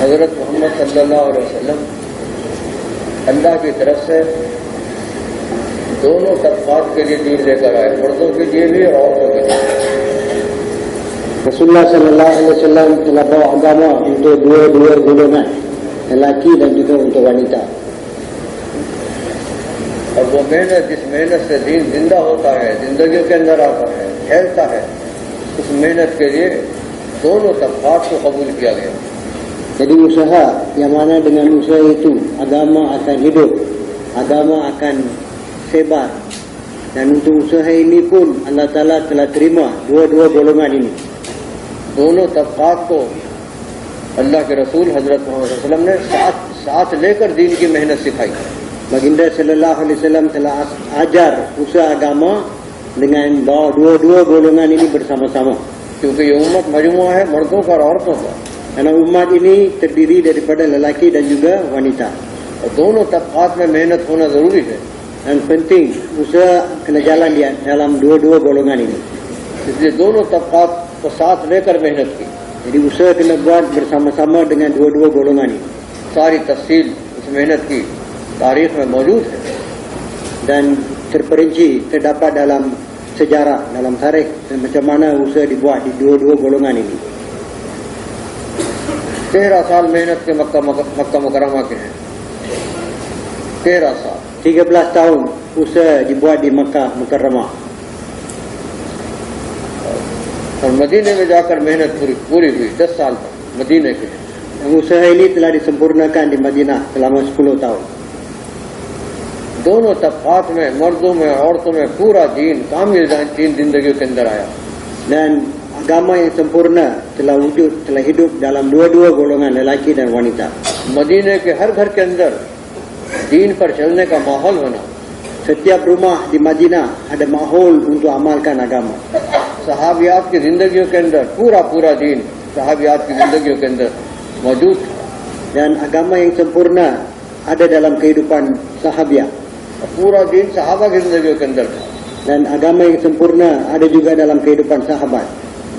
हज़रत मोहम्मद सल्लल्लाहु अलैहि वसल्लम अल्लाह की तरफ से दोनों तबक़ात के लिए दीन लेकर आए, मर्दों के लिए भी और औरतों के लिए। Rasulullah Sallallahu Alaihi Wasallam telah bawa agama untuk dua-dua golongan, lelaki dan juga untuk wanita. और वो मेहनत, जिस मेहनत से दीन जिंदा होता है, जिंदगी के अंदर आता है, फैलता है, उस मेहनत के लिए दोनों तबक़ात को कबूल किया गया। Jadi usaha yang mana dengan usaha itu agama akan hidup, agama akan sebar, dan untuk usaha ini pun Allah Ta'ala telah terima dua-dua golongan ini. दोनों तबक़ात को अल्लाह के रसूल हज़रत मोहम्मद सल्लल्लाहु अलैहि वसल्लम ने साथ लेकर दीन की मेहनत सिखाई। Baginda Sallallahu Alaihi Wasallam telah ajar usaha agama dengan bawa dua-dua golongan ini bersama-sama. क्योंकि ये उम्मत मजमुआ है मर्दों का और औरतों का, Karena umat ini terdiri daripada lelaki dan juga wanita. और दोनों तबक़ात में मेहनत होना ज़रूरी है। Dan penting usaha kena jalan di dalam dua-dua golongan ini. इसलिए दोनों तबक़ात को साथ लेकर मेहनत की। Jadi usaha kena buat bersama-sama dengan dua-dua golongan ini. सारी तफसील इस मेहनत की तारीख में मौजूद है Dan terperinci terdapat dalam sejarah, dalam tarikh macam mana usaha dibuat di dua-dua golongan ini. 13 साल मेहनत के मक्का मुकरमा के हैं। 13 साल 13 tahun usaha dibuat di Makkah Mukarramah. और मदीने में जाकर मेहनत पूरी हुई 10 साल तक मदीने के। Usaha ini telah disempurnakan di Madinah selama 10 tahun. दोनों तबक़ात में, मर्दों में, औरतों में पूरा दीन कामिल दीन जिंदगी के अंदर आया। Dan agama yang sempurna telah wujud, telah hidup dalam dua-dua golongan lelaki dan wanita. मदीने के हर घर के अंदर दीन पर चलने का माहौल बना। Setiap rumah di Madinah ada mahol untuk amalkan agama. सहाबियात की जिंदगियों के अंदर पूरा दीन सहाबियात की जिंदगियों के अंदर मौजूद था। Dan agama yang sempurna ada dalam kehidupan sahabiah. पूरा दीन सहाबा की जिंदगियों के अंदर था। Dan agama yang sempurna ada juga dalam kehidupan sahabat.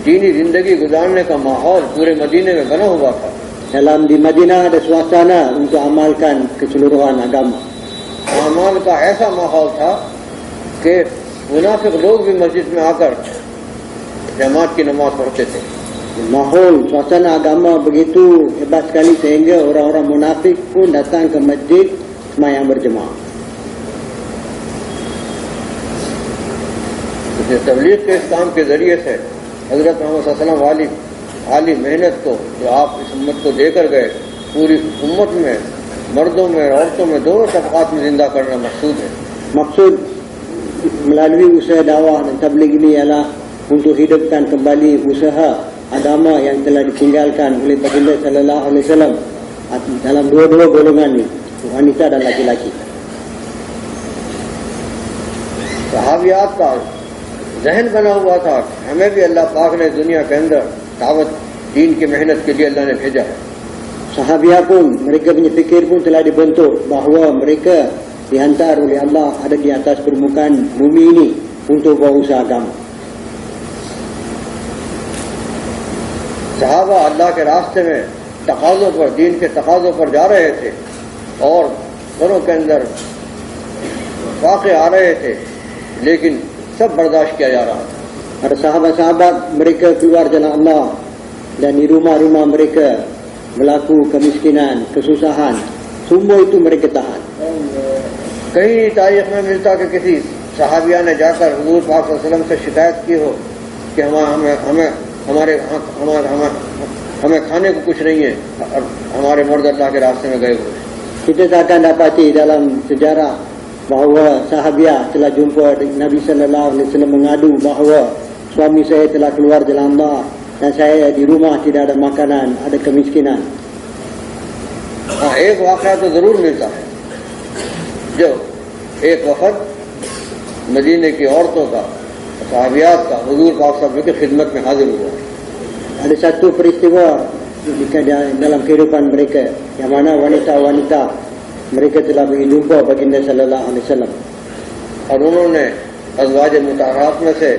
दीनी जिंदगी गुजारने का माहौल पूरे मदीने में बना हुआ था। Dalam di Madinah ada suasana untuk amalkan keseluruhan agama. अमाल का ऐसा माहौल था कि मुनाफिक लोग भी मस्जिद में आकर जमात की नमाज पढ़ते थे। Mahol, suasana agama begitu hebat sekali sehingga orang-orang munafik pun datang ke masjid sembahyang berjemaah. तबलीग के इस काम के जरिए से हजरत मोहम्मद सल्लल्लाहु अलैहि वसल्लम वाली मेहनत को जो आप इस उम्मत को देकर गए, पूरी उम्मत में, मर्दों में, औरतों में, दोनों तबक़ात में जिंदा करना मकसूद है। Maksud melalui usaha dakwah dan tabligh ini ialah untuk hidupkan kembali usaha agama yang telah ditinggalkan oleh Baginda Sallallahu Alaihi Wasallam dalam dua-dua golongan ini, wanita dan laki-laki. सहाबियात का जहन बना हुआ था, हमें भी अल्लाह पाक ने दुनिया के अंदर दावत दीन की मेहनत के लिए अल्लाह ने भेजा है। Sahabiah pun, mereka punya fikir pun telah dibentuk bahawa mereka dihantar oleh Allah ada di atas permukaan bumi ini untuk bawa usaha agama. सहाबा अल्लाह के रास्ते में तकाज़ों पर, दीन के तकाज़ों पर जा रहे थे और घरों के अंदर वाक़े आ रहे थे, लेकिन सब बर्दाश्त किया जा रहा था। Ada sahabat-sahabat mereka keluar jalan Allah dan di rumah-rumah mereka berlaku kemiskinan, kesusahan, semua itu mereka tahan. कहीं तारीख में मिलता कि किसी सहाबिया ने जाकर हुजूर पाक सल्लल्लाहु अलैहि वसल्लम से शिकायत की हो कि हमें खाने को कुछ नहीं है और हमारे मर्द अल्लाह के रास्ते में गए हुए। Kita akan dapati dalam sejarah bahawa sahabiah telah jumpa Nabi Sallallahu Alaihi Wasallam mengadu bahawa suami saya telah keluar jalan Allah dan saya di rumah tidak ada makanan, ada kemiskinan. हाँ, एक वाक़या तो जरूर मिलता है, जो एक वफद मदीने की औरतों का, सहाबियात का हुजूर पाक सल्लल्लाहु अलैहि वसल्लम की खिदमत में हाजिर हुआ। Ada satu peristiwa dalam kehidupan mereka yang mana wanita-wanita mereka telah berjumpa Baginda Sallallahu Alaihi Wasallam. और उन्होंने अज़वाज मुताहरात में से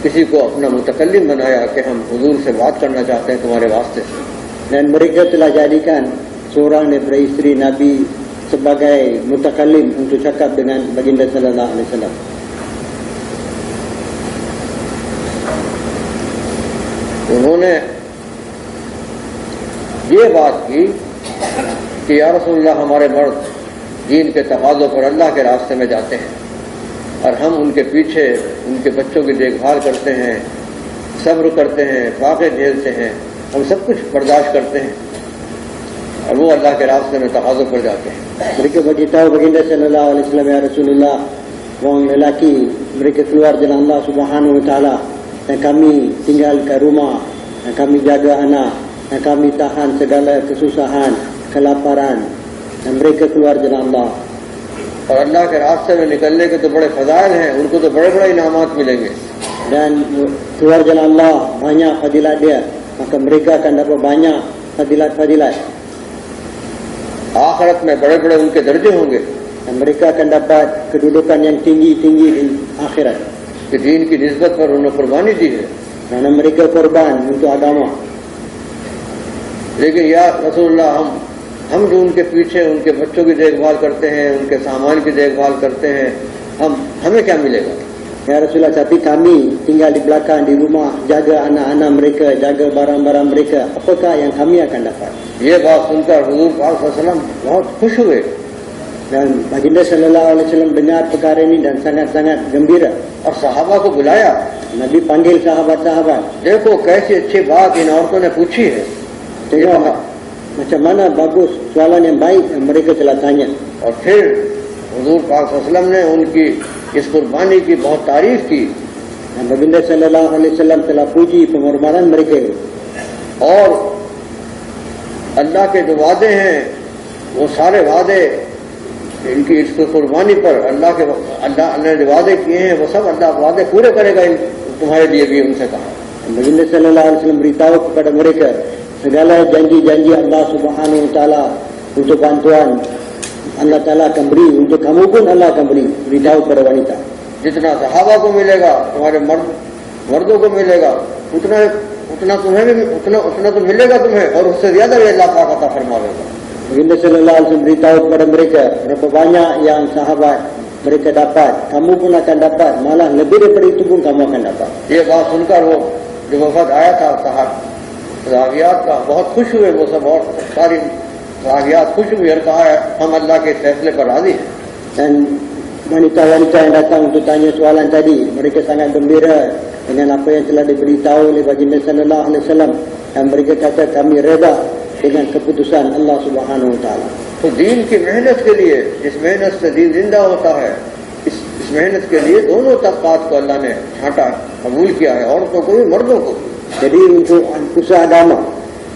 किसी को अपना मुतकल्लिम बनाया कि हम हुजूर से बात करना चाहते हैं तुम्हारे वास्ते से। Dan mereka telah jadikan seorang daripada isteri Nabi sebagai mutakalim untuk cakap dengan baginda sallallahu alaihi wasallam. उन्होंने ये बात की कि या रसूलल्लाह, हमारे मर्द दीन के तकाज़ों पर अल्लाह के रास्ते में जाते हैं और हम उनके पीछे उनके बच्चों की देखभाल करते हैं, सब्र करते हैं, फाके झेलते हैं, हम सब कुछ बर्दाश्त करते हैं और वो अल्लाह के रास्ते में तकाज़ों पर जाते हैं. Mereka beritahu baginda sallallahu alaihi wasallam, ya Rasulullah, orang lelaki mereka keluar jalan Allah Subhanahu wa taala dan kami tinggal ke rumah dan kami jaga anak dan kami tahan segala kesusahan, kelaparan dan mereka keluar jalan Allah. और अल्लाह के रास्ते में निकलने के तो बड़े फजाइल हैं, उनको तो बड़े बड़े इनामात मिलेंगे. Dan keluar jalan Allah banyak fadilat dia, maka mereka akan dapat banyak fadilat-fadilat. आखिरत में बड़े बड़े उनके दर्जे होंगे Dan mereka akan dapat kedudukan yang tinggi-tinggi di akhirat. कि दीन की निस्बत पर उन्होंने कुर्बानी दी है. Karena mereka korban untuk agama. लेकिन या रसूलल्लाह, हम जो उनके पीछे उनके बच्चों की देखभाल करते हैं, उनके सामान की देखभाल करते हैं, हमें क्या मिलेगा? Ya Rasulullah, tapi kami tinggal di belakang di rumah, jaga anak-anak mereka, jaga barang-barang mereka, apakah yang kami akan dapat? ये बात सुनकर हुजूर पाक सल्लल्लाहु अलैहि वसल्लम बहुत खुश हुए. Dan baginda sallallahu alaihi wasallam dengar perkara ini dan sangat-sangat gembira. और सहाबा को बुलाया. Nabi panggil sahabat-sahabat. देखो कैसी अच्छी बात इन औरतों ने पूछी है. Tengok macam mana bagus soalan yang baik yang mereka telah tanya. और फिर हुजूर पाक सल्लल्लाहु अलैहि वसल्लम ने उनकी इस कुर्बानी की बहुत तारीफ की. Dan baginda sallallahu alaihi wasallam telah puji pengorbanan mereka ini. और अल्लाह के जो वादे हैं वो सारे वादे इनकी इस कुर्बानी पर अल्लाह ने जो वादे किए हैं वो सब अल्लाह वादे पूरे करेगा तुम्हारे लिए भी, उनसे कहा. Baginda sallallahu alaihi wasallam beritahu kepada mereka segala janji-janji Allah Subhanahu wa taala untuk bantuan Allah Taala akan beri, untuk kamu pun Allah akan beri. Beritahu kepada wanita. जितना सहाबा को मिलेगा तुम्हारे मर्दों को मिलेगा उतना तुम्हें भी उतना तो मिलेगा तुम्हें, और उससे ज्यादा भी अल्लाह पाक अता फरमाएगा. Baginda sallallahu alaihi wasallam beritahu kepada mereka berapa banyak yang sahabat mereka dapat, kamu pun akan dapat, malah lebih daripada itu pun kamu akan dapat. ये बात सुनकर वो जो वफद आया था सहाबियात का बहुत खुश हुए. वो सब और सारी सहाबियात खुश हुई और कहा हम अल्लाह के फैसले पर राजी हैं. Dan wanita-wanita yang datang untuk tanya soalan tadi, mereka sangat gembira dengan apa yang telah diberitahu oleh baginda sallallahu alaihi wasallam, dan mereka kata kami reda dengan keputusan Allah Subhanahu wa taala. तो दीन की मेहनत के लिए, इस मेहनत से दीन जिंदा होता है, इस मेहनत के लिए दोनों तबकात को अल्लाह ने छांटा, कबूल किया है, औरतों को भी मर्दों को भी. Jadi untuk usaha agama,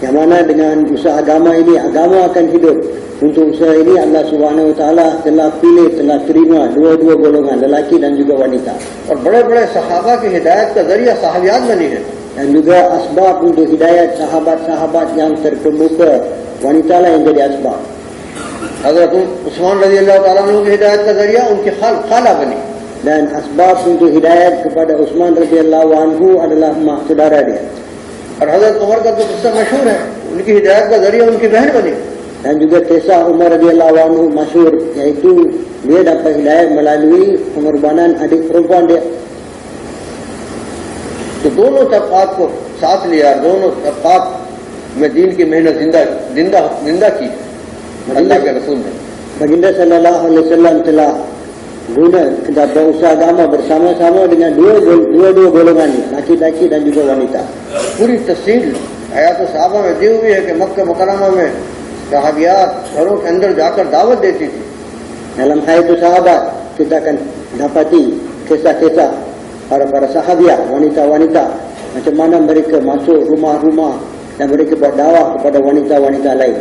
yang mana dengan usaha agama ini agama akan hidup. Untuk usaha ini Allah Subhanahu wa taala telah pilih, telah terima dua-dua golongan, lelaki dan juga wanita. और बड़े-बड़े सहाबा की हिदायत का जरिया सहाबियात बनी है. Dan juga asbab untuk hidayat sahabat-sahabat yang terkemuka, wanita lah yang jadi asbab. हज़रत उस्मान रज़ी अल्लाह तआला अन्हु की हिदायत का जरिया उनकी खाला बनी. Dan asbab untuk hidayat kepada Utsman radhiyallahu anhu adalah mak saudara dia. और हज़रत उमर का तो किस्सा मशहूर है, उनकी हिदायत का जरिया उनकी बहन बनी. Dan juga kisah Umar radhiyallahu anhu masyhur, iaitu dia dapat hidayat melalui pengorbanan adik perempuan dia. तो दोनों तबकात को साथ लिया, दोनों तबकात में दीन की मेहनत जिंदा की अल्लाह के रसूल ने. Baginda sallallahu alaihi wasallam telah guna kita berusaha agama bersama-sama dengan dua golongan ini, laki-laki dan juga wanita. पूरी तफसील आयत सहाबा में दी हुई है कि मक्का मुकर्रमा में सहाबियात घरों के अंदर जाकर दावत देती थी. Dalam hal itu sahabat kita akan dapati kisah-kisah para sahabiat, wanita-wanita, macam mana mereka masuk rumah-rumah dan mereka buat dakwah kepada wanita-wanita lain.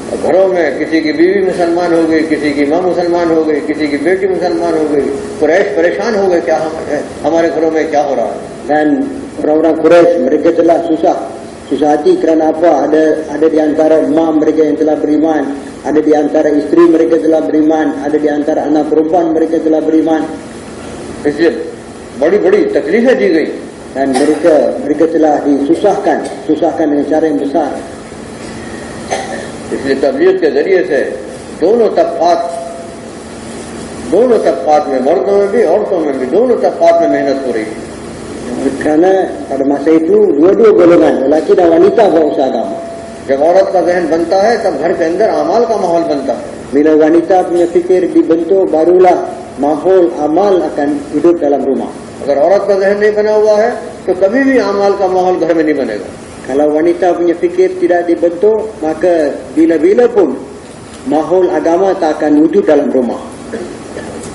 घरों में किसी की बीवी मुसलमान हो गई, किसी की माँ मुसलमान हो गई, किसी की बेटी मुसलमान हो गई. कुरैश परेशान हो गए, क्या हमारे घरों में क्या हो रहा है. Dan orang-orang Quraisy mereka telah susah hati kerana apa? Ada di antara mak mereka yang telah beriman, ada di antara isteri mereka telah beriman, ada di antara anak perempuan mereka telah beriman. इसलिए बड़ी बड़ी तकलीफें दी गई. dan mereka telah disusahkan dengan cara yang besar. इसलिए तबलीग के जरिए से दोनों तबकात में, मर्दों में भी औरतों में भी, दोनों तबकात में मेहनत हो रही है. Kerana pada masa itu dua-dua golongan, lelaki dan wanita berusaha agama. जब औरत का जहन बनता है तब घर के अंदर अमाल का माहौल बनता है. Bila wanita punya fikir dibentuk, barulah mahol amal akan hidup dalam rumah. अगर औरत का जहन नहीं बना हुआ है तो कभी भी अमाल का माहौल घर में नहीं बनेगा. Kalau wanita punya fikir tidak dibentuk, maka bila-bila pun mahol agama tak akan wujud dalam rumah.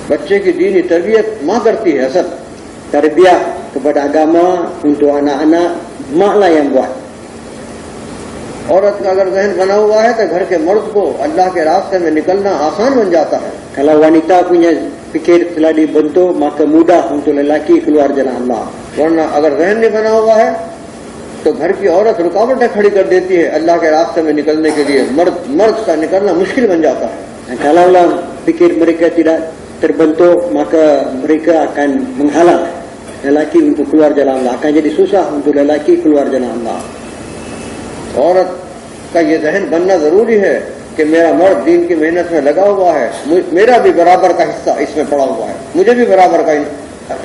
बच्चे की दीनी तरबियत माँ करती है असल. Tarbiyah kepada agama untuk anak-anak maklah yang buat. औरत का अगर जहन बना हुआ है तो घर के मर्द को अल्लाह के रास्ते में निकलना आसान बन जाता है. Kalau wanita punya fikir telah dibentuk, maka mudah untuk lelaki keluar jalan Allah. वरना अगर जहन नहीं बना हुआ है तो घर की औरत रुकावटें खड़ी कर देती है अल्लाह के रास्ते में निकलने के लिए. मर्द का निकलना मुश्किल बन जाता है. Dan kalaulah fikir mereka tidak terbentuk, maka mereka akan menghalang lelaki untuk keluar jalan Allah. Akan jadi susah untuk lelaki keluar jalan Allah. औरत का ये जहन बनना जरूरी है कि मेरा मर्द दीन की मेहनत में लगा हुआ है, मेरा भी बराबर का हिस्सा इसमें पड़ा हुआ है, मुझे भी बराबर का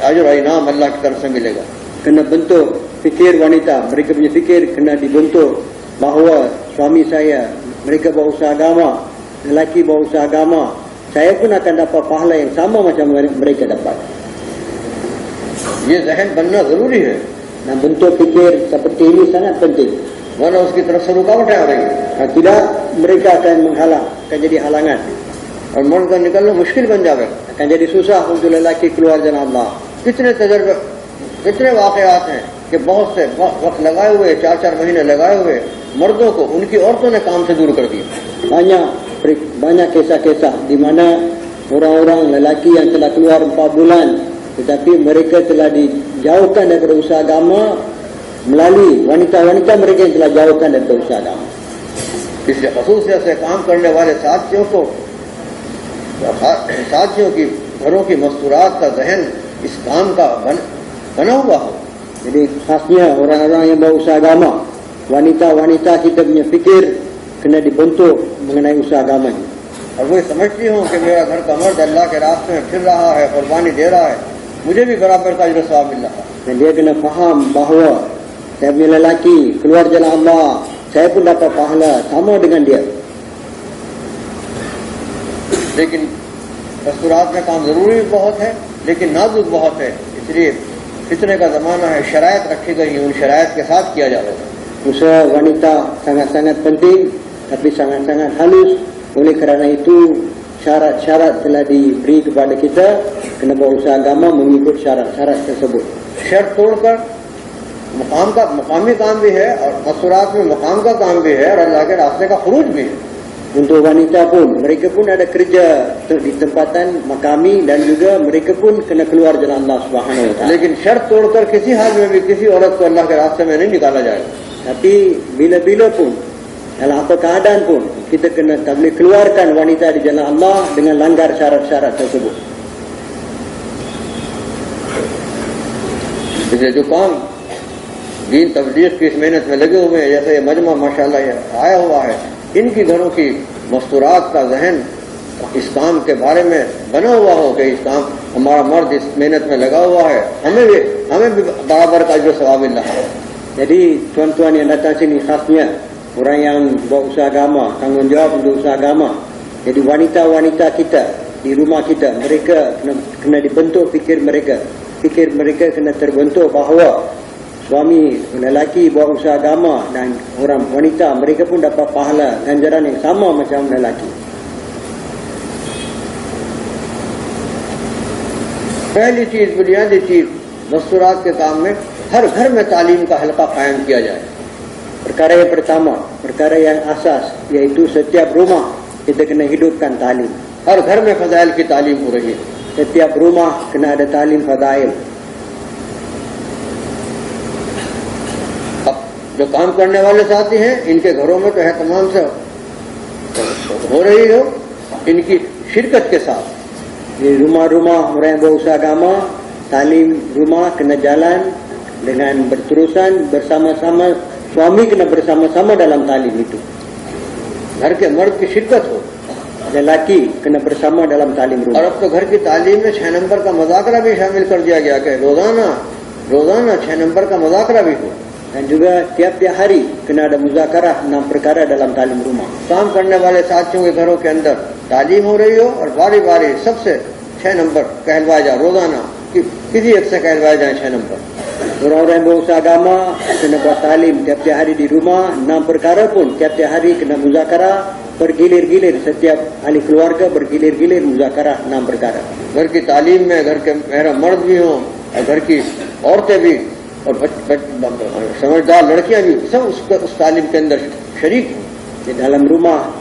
अजर और इनाम अल्लाह की तरफ से मिलेगा. Kena bentuk fikir wanita, mereka punya fikir kena dibentuk bahawa suami saya, mereka berusaha agama, lelaki berusaha agama, saya pun akan dapat pahala yang sama macam mereka dapat. ये जहन बनना जरूरी है, Dan bentuk fikir seperti ini sangat penting. वरना उसकी तरफ से रुकावटें आ रही हैं Kalau tidak, mereka akan menghalang, akan jadi halangan. और मर्द का निकलना मुश्किल बन जाएगा. Akan jadi susah untuk lelaki keluar jalan Allah. कितने वाकयात हैं कि बहुत से वक्त लगाए हुए, 4-4 महीने लगाए हुए मर्दों को उनकी औरतों ने काम से दूर कर दिया. Banyak kisah-kisah di mana orang-orang lelaki yang telah keluar 4 bulan, tetapi mereka telah dijauhkan daripada usaha agama melalui wanita-wanita mereka yang telah jauhkan daripada usaha agama. इसलिए खसूसियत से काम करने वाले साथियों की घरों की मस्तूरात का जहन इस काम का बना हुआ हो. Jadi khasnya orang-orang yang berusaha agama, wanita-wanita kita punya fikir kena dibentuk mengenai usaha agama ini. और वो समझती हूँ कि मेरा घर का मर्द अल्लाह के रास्ते में फिर रहा है, कुर्बानी दे रहा है, मुझे भी बराबर का अजर सवाब मिल रहा है. Dan dia kena faham bahawa saya punya lelaki keluar jalan Allah, saya pun dapat pahala sama dengan dia. लेकिन मस्तूरात में काम जरूरी भी बहुत है, लेकिन नाजुक बहुत है. इसलिए फितने का ज़माना है, शरायत रखी गई है, उन शरायत के साथ किया जाएगा. Usaha wanita sangat-sangat penting, tapi sangat-sangat halus. Oleh kerana itu syarat-syarat telah diberi kepada kita, kena berusaha agama mengikut syarat-syarat tersebut. शर्त तोड़कर मकामी काम भी है और मस्तूरात में मकाम का काम भी है और अल्लाह के रास्ते का खुरूज भी है. Untuk wanita pun, mereka pun ada kerja di tempatan makami dan juga mereka pun kena keluar jalan Allah Subhanahu Wa Taala. लेकिन शर्त तोड़कर किसी हाल में भी किसी औरत को अल्लाह के रास्ते में नहीं निकाला जाएगा. Tapi bila-bila pun, dalam apa keadaan pun, kita kena tak boleh keluarkan wanita di jalan Allah dengan langgar syarat-syarat tersebut. इसलिए जो काम दीन तबलीग की इस मेहनत में लगे हुए हैं, जैसे ये मजमा माशाल्लाह ये आया हुआ है, इनकी घरों की मस्तूरात का जहन इस काम के बारे में बना हुआ हो कि इस काम हमारा मर्द इस मेहनत में लगा हुआ है, हमें भी बराबर का जो सवाब मिल रहा है. Jadi tuan-tuan yang datang sini khasnya orang yang berusaha agama, tanggungjawab untuk usaha agama. Jadi wanita-wanita kita di rumah kita, mereka kena dibentuk fikir mereka. Fikir mereka kena terbentuk bahawa suami lelaki buat usaha agama dan orang wanita mereka pun dapat pahala ganjaran yang sama macam lelaki. पहली चीज, बुनियादी चीज मस्तूरात के काम में हर घर में तालीम का हल्का कायम किया जाए. Perkara yang pertama, perkara yang asas, iaitu setiap rumah kita kena hidupkan talim. हर घर में फजाइल की तालीम हो रही है. Setiap rumah kena ada talim fadail. अब जो काम करने वाले साथी हैं, इनके घरों में तो है तमाम से हो रही हो, इनकी शिरकत के साथ. Di rumah-rumah orang yang berusaha agama, talim rumah kena jalan dengan berterusan bersama-sama, suami kena bersama-sama dalam talim itu. घर के मर्द की शिरकत हो। Lelaki kena bersama dalam talim और rumah. अब तो घर की तालीम में 6 नंबर का मुज़ाकरा भी शामिल कर दिया गया कि रोजाना 6 नंबर का मुज़ाकरा भी हो। Dan juga tiap-tiap hari kena ada muzakarah 6 perkara dalam talim rumah. काम करने वाले साथियों के घरों के अंदर तालीम हो रही हो और बारी बारी सबसे 6 नंबर कहलवाए जाए, रोजाना किसी एक से कहलवाए जाए 6 number. Orang-orang yang berusaha agama kena buat talim tiap-tiap hari di rumah. 6 perkara pun tiap-tiap hari kena muzakarah bergilir-gilir. Setiap ahli keluarga bergilir-gilir muzakarah 6 perkara. घर की तालीम में घर के मेहरा मर्द भी हों और घर की औरतें भी और समझदार लड़कियां भी सब उस तालीम के अंदर शरीक हों। Di dalam rumah,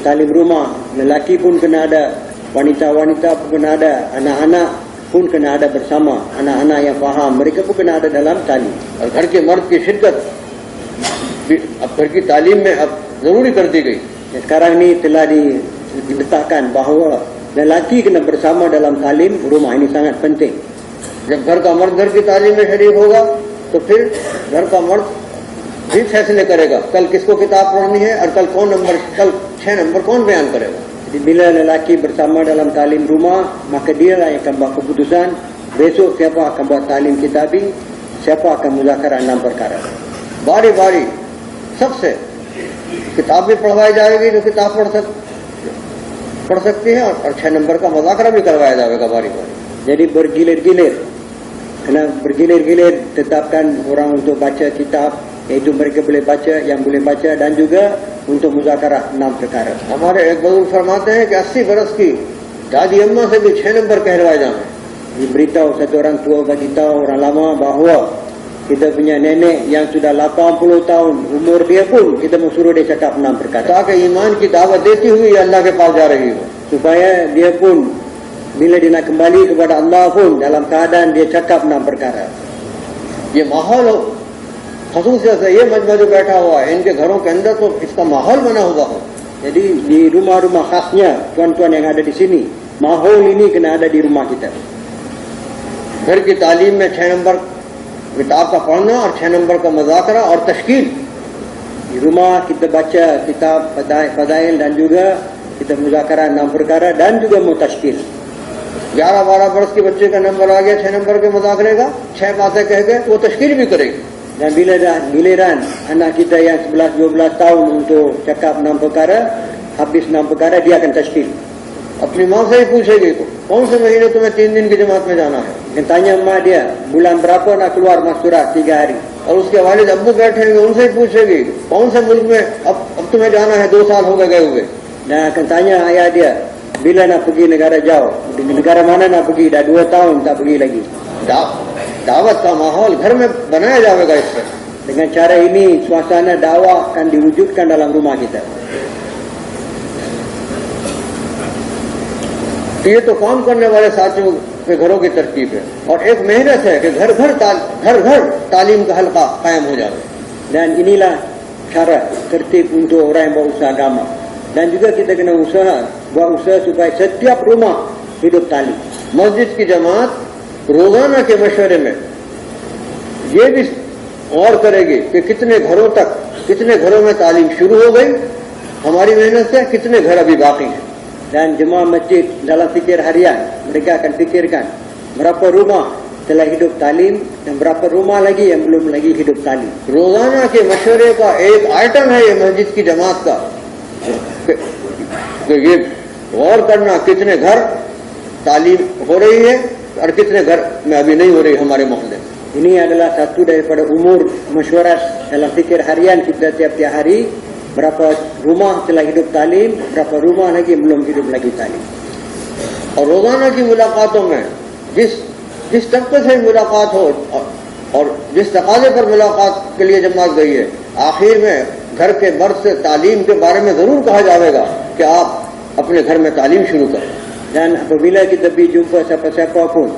talim rumah, lelaki pun kena ada, wanita-wanita pun kena ada, anak-anak pun kena ada bersama. Anak-anak yang faham, mereka pun kena ada dalam talim. और घर के मर्द की शिरकत भी अब घर की तालीम में अब जरूरी कर दी गई। Sekarang ni telah diletakkan bahawa lelaki kena bersama dalam talim rumah. Ini sangat penting. जब घर का मर्द घर की तालीम में शरीक होगा तो फिर घर का मर्द भी फैसले करेगा कल किसको किताब पढ़नी है और कल 6 नंबर कौन बयान करेगा। Jadi bila lelaki bersama dalam talim rumah, maka dialah yang akan buat keputusan besok siapa akan buat talim kitabi, siapa akan muzakarah 6 perkara. बारी बारी सबसे किताब भी पढ़वाई जाएगी जो किताब पढ़ सकती है और 6 नंबर का मुज़ाकरा भी करवाया जाएगा बारी बारी। Jadi bergilir-gilir, kena bergilir-gilir tetapkan orang untuk baca kitab, iaitu mereka boleh baca, yang boleh baca, dan juga untuk muzakarah 6 perkara. हमारे एक बुजुर्ग फरमाते हैं कि 80 बरस की दादी अम्मा से भी 6 नंबर कहलवाए जाए। Diberitahu satu orang tua bagi tahu orang lama bahawa kita punya nenek yang sudah 80 tahun umur dia pun kita mau suruh dia cakap 6 perkara. ताकि ईमान की दावत देती हुई अल्लाह के पास जा रही हो। Supaya dia pun bila dia nak kembali kepada Allah pun dalam keadaan dia cakap 6 perkara. ये माहौल हो, खसूसियत है ये मजमा जो बैठा हुआ है इनके घरों के अंदर तो इसका माहौल बना हुआ हो। Jadi di rumah-rumah khasnya tuan-tuan yang ada di sini, mahol ini kena ada di rumah kita. घर की तालीम में 6 नंबर किताब का पढ़ना और 6 नंबर का मुज़ाकरा और तश्कील। Di rumah kita baca kitab fadail dan juga kita muzakarah 6 perkara dan juga mutashkil. 11-12 बरस के बच्चे का नंबर आ गया 6 नंबर के मुज़ाकरे का, 6 बातें कह के वो तश्कील भी करेगी। Dan bila dah giliran anak kita yang 11-12 tahun untuk cakap 6 perkara, habis 6 perkara dia akan tashkil. अपनी माँ से ही पूछेगी तो कौन से महीने तुम्हें 3 दिन की जमात में जाना है, Dia tanya mak dia, bulan berapa nak keluar Masura 3 hari. और उसके वालिद अब्बू बैठेंगे उनसे ही पूछेगी कौन से मुल्क में अब तुम्हें जाना है, 2 साल हो गए हुए। Dan akan tanya ayah dia, bila nak pergi negara jauh, di negara mana nak pergi, dah 2 tahun tak pergi lagi. दावत का माहौल घर में बनाया जाएगा इससे। Dengan cara ini suasana dakwah akan diwujudkan dalam rumah kita. ये तो काम करने वाले साथियों के घरों की तरकीब है और एक मेहनत है कि घर घर तालीम का हल्का कायम हो जाए। Dan inilah cara tertib untuk orang yang berusaha agama. Dan juga kita kena buat usaha supaya setiap rumah hidup talim. मस्जिद की जमात रोजाना के मशवरे में ये भी गौर करेगी कि कितने घरों में तालीम शुरू हो गई हमारी मेहनत से, कितने घर अभी बाकी हैं। Dan jemaah masjid dalam fikir harian mereka akan fikirkan berapa rumah telah hidup talim dan berapa rumah lagi yang belum lagi hidup talim. रोजाना के मशवरे का एक आइटम है ये मस्जिद की जमात का कि ये गौर करना कितने घर तालीम हो रही है और कितने घर में अभी नहीं हो रही हमारे मोहल्ले में। Ini adalah satu daripada umur mesyuarat dalam fikir harian kita tiap-tiap hari. Berapa rumah telah hidup talim, berapa rumah lagi belum hidup lagi talim. और रोजाना की मुलाकातों में जिस तबके से मुलाकात हो और जिस तकाजे पर मुलाकात के लिए जमात गई है, आखिर में घर के मर्द से तालीम के बारे में जरूर कहा जाएगा कि आप अपने घर में तालीम शुरू करें। Dan apabila kita pergi jumpa siapa-siapa pun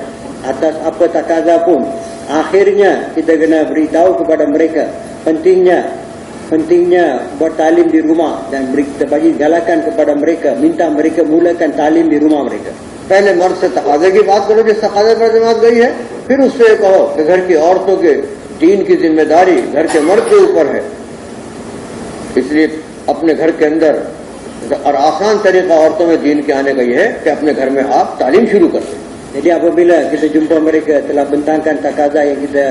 atas apa takaza pun, akhirnya kita kena beritahu kepada mereka pentingnya buat talim di rumah dan kita bagi galakan kepada mereka, minta mereka mulakan talim di rumah mereka. पहले मर्द से तकाजे की बात करो जिस तकाजे पर जमात गई है, फिर उससे कहो कि घर की औरतों के दीन की जिम्मेदारी घर के मर्द के ऊपर है। इसलिए अपने घर के अंदर, और आसान तरीका औरतों में दीन के आने का यह है कि अपने घर में आप तालीम शुरू कर दें। Jadi apabila kita jumpa mereka telah bentangkan takaza yang kita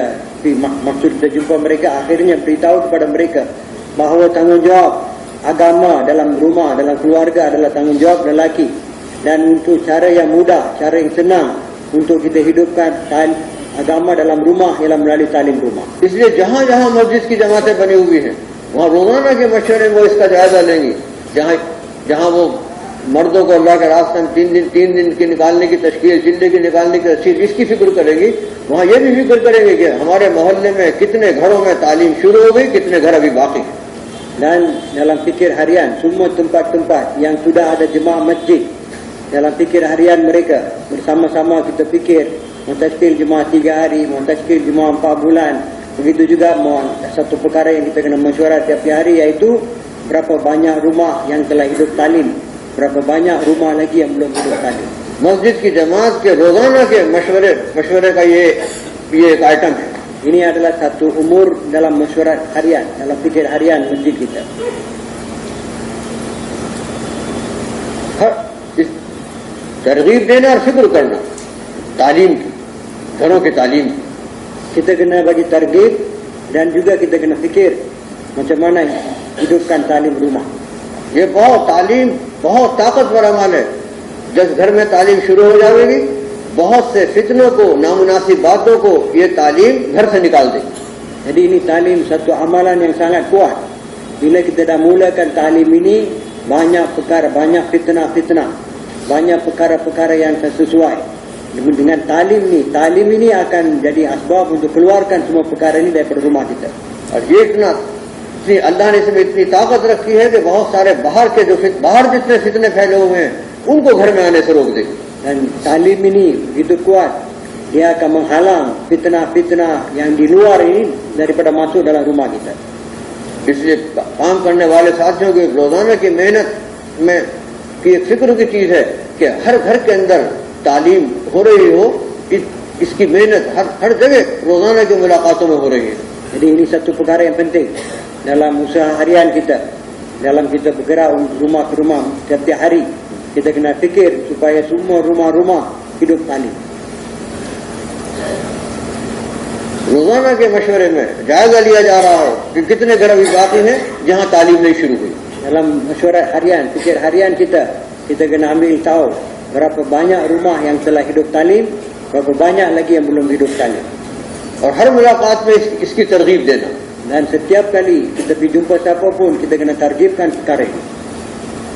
maksud kita jumpa mereka, akhirnya beritahu kepada mereka bahawa tanggungjawab agama dalam rumah, dalam keluarga adalah tanggungjawab lelaki, dan untuk cara yang mudah, cara yang senang untuk kita hidupkan agama dalam rumah ialah melalui talim rumah. इसलिए जहाँ जहाँ मस्जिद की जमातें बनी हुई हैं वहाँ रोजाना के मशवरे में वो इसका जायजा लेंगी। जहाँ जहाँ वो मर्दों को अल्लाह के रास्ते में तीन दिन की निकालने की तशकील, जिले की निकालने की तशकील, इसकी फिक्र करेंगी। वहाँ ये भी फिक्र करेंगे कि हमारे मोहल्ले में कितने घरों में तालीम शुरू हो गई, कितने घर अभी बाकी हैं। Dan dalam fikir harian, semua tempat-tempat yang sudah ada jemaah masjid, dalam fikir harian mereka bersama-sama kita fikir mentashkil jemaah 3 hari, mentashkil jemaah 4 bulan. Begitu juga satu perkara yang kita kena mesyuarat tiap hari, iaitu berapa banyak rumah yang telah hidup talim, berapa banyak rumah lagi yang belum hidup talim. मस्जिद की जमात के रोजाना के मशवरे का ये एक आइटम है। Ini adalah satu umur dalam mesyuarat harian, dalam fikir harian masjid kita. तरगीब देना और फिक्र करना तालीम की, घरों की तालीम की। Kita kena bagi targib dan juga kita kena fikir macam mana hidupkan talim rumah. ये तालीम बहुत ताकतवर अमल है। जिस घर में तालीम शुरू हो जाएगी, बहुत से फितनों को, नामुनासिब बातों को ये तालीम घर से निकाल देगी। Jadi ini talim satu amalan yang sangat kuat. Bila kita dah mulakan talim ini, banyak perkara, banyak fitnah-fitnah, banyak perkara-perkara yang sesuai dengan talim ini akan jadi asbab untuk keluarkan semua perkara ini daripada rumah kita. और ये इतना अल्लाह ने इसमें इतनी ताकत रखी है कि बहुत सारे बाहर जितने फितने फैले हुए हैं उनको घर में आने से रोक देगी। Dan talim ini begitu kuat, dia akan menghalang fitnah-fitnah yang di luar ini daripada masuk dalam rumah kita. इसलिए काम करने वाले साथियों की रोजाना की मेहनत में की एक फिक्र की चीज है कि हर घर के अंदर तालीम हो रही हो। इसकी मेहनत हर जगह रोजाना की मुलाकातों में हो रही है। Jadi ini satu perkara yang penting dalam usaha harian kita, dalam kita bergerak rumah ke rumah setiap hari. Kita kena fikir supaya semua rumah-rumah hidup talim. रोजाना के मशवरे में जायजा लिया जा रहा हो कि कितने घर अभी बाकी हैं जहां तालीम नहीं शुरू हुई। Dalam mesyuarat harian, fikir harian kita kena ambil tahu berapa banyak rumah yang telah hidup talim, berapa banyak lagi yang belum hidup talim. और हर मुलाकात में इसकी तरगीब देना। Dan setiap kali kita pergi jumpa siapa pun, kita kena targibkan perkara ini.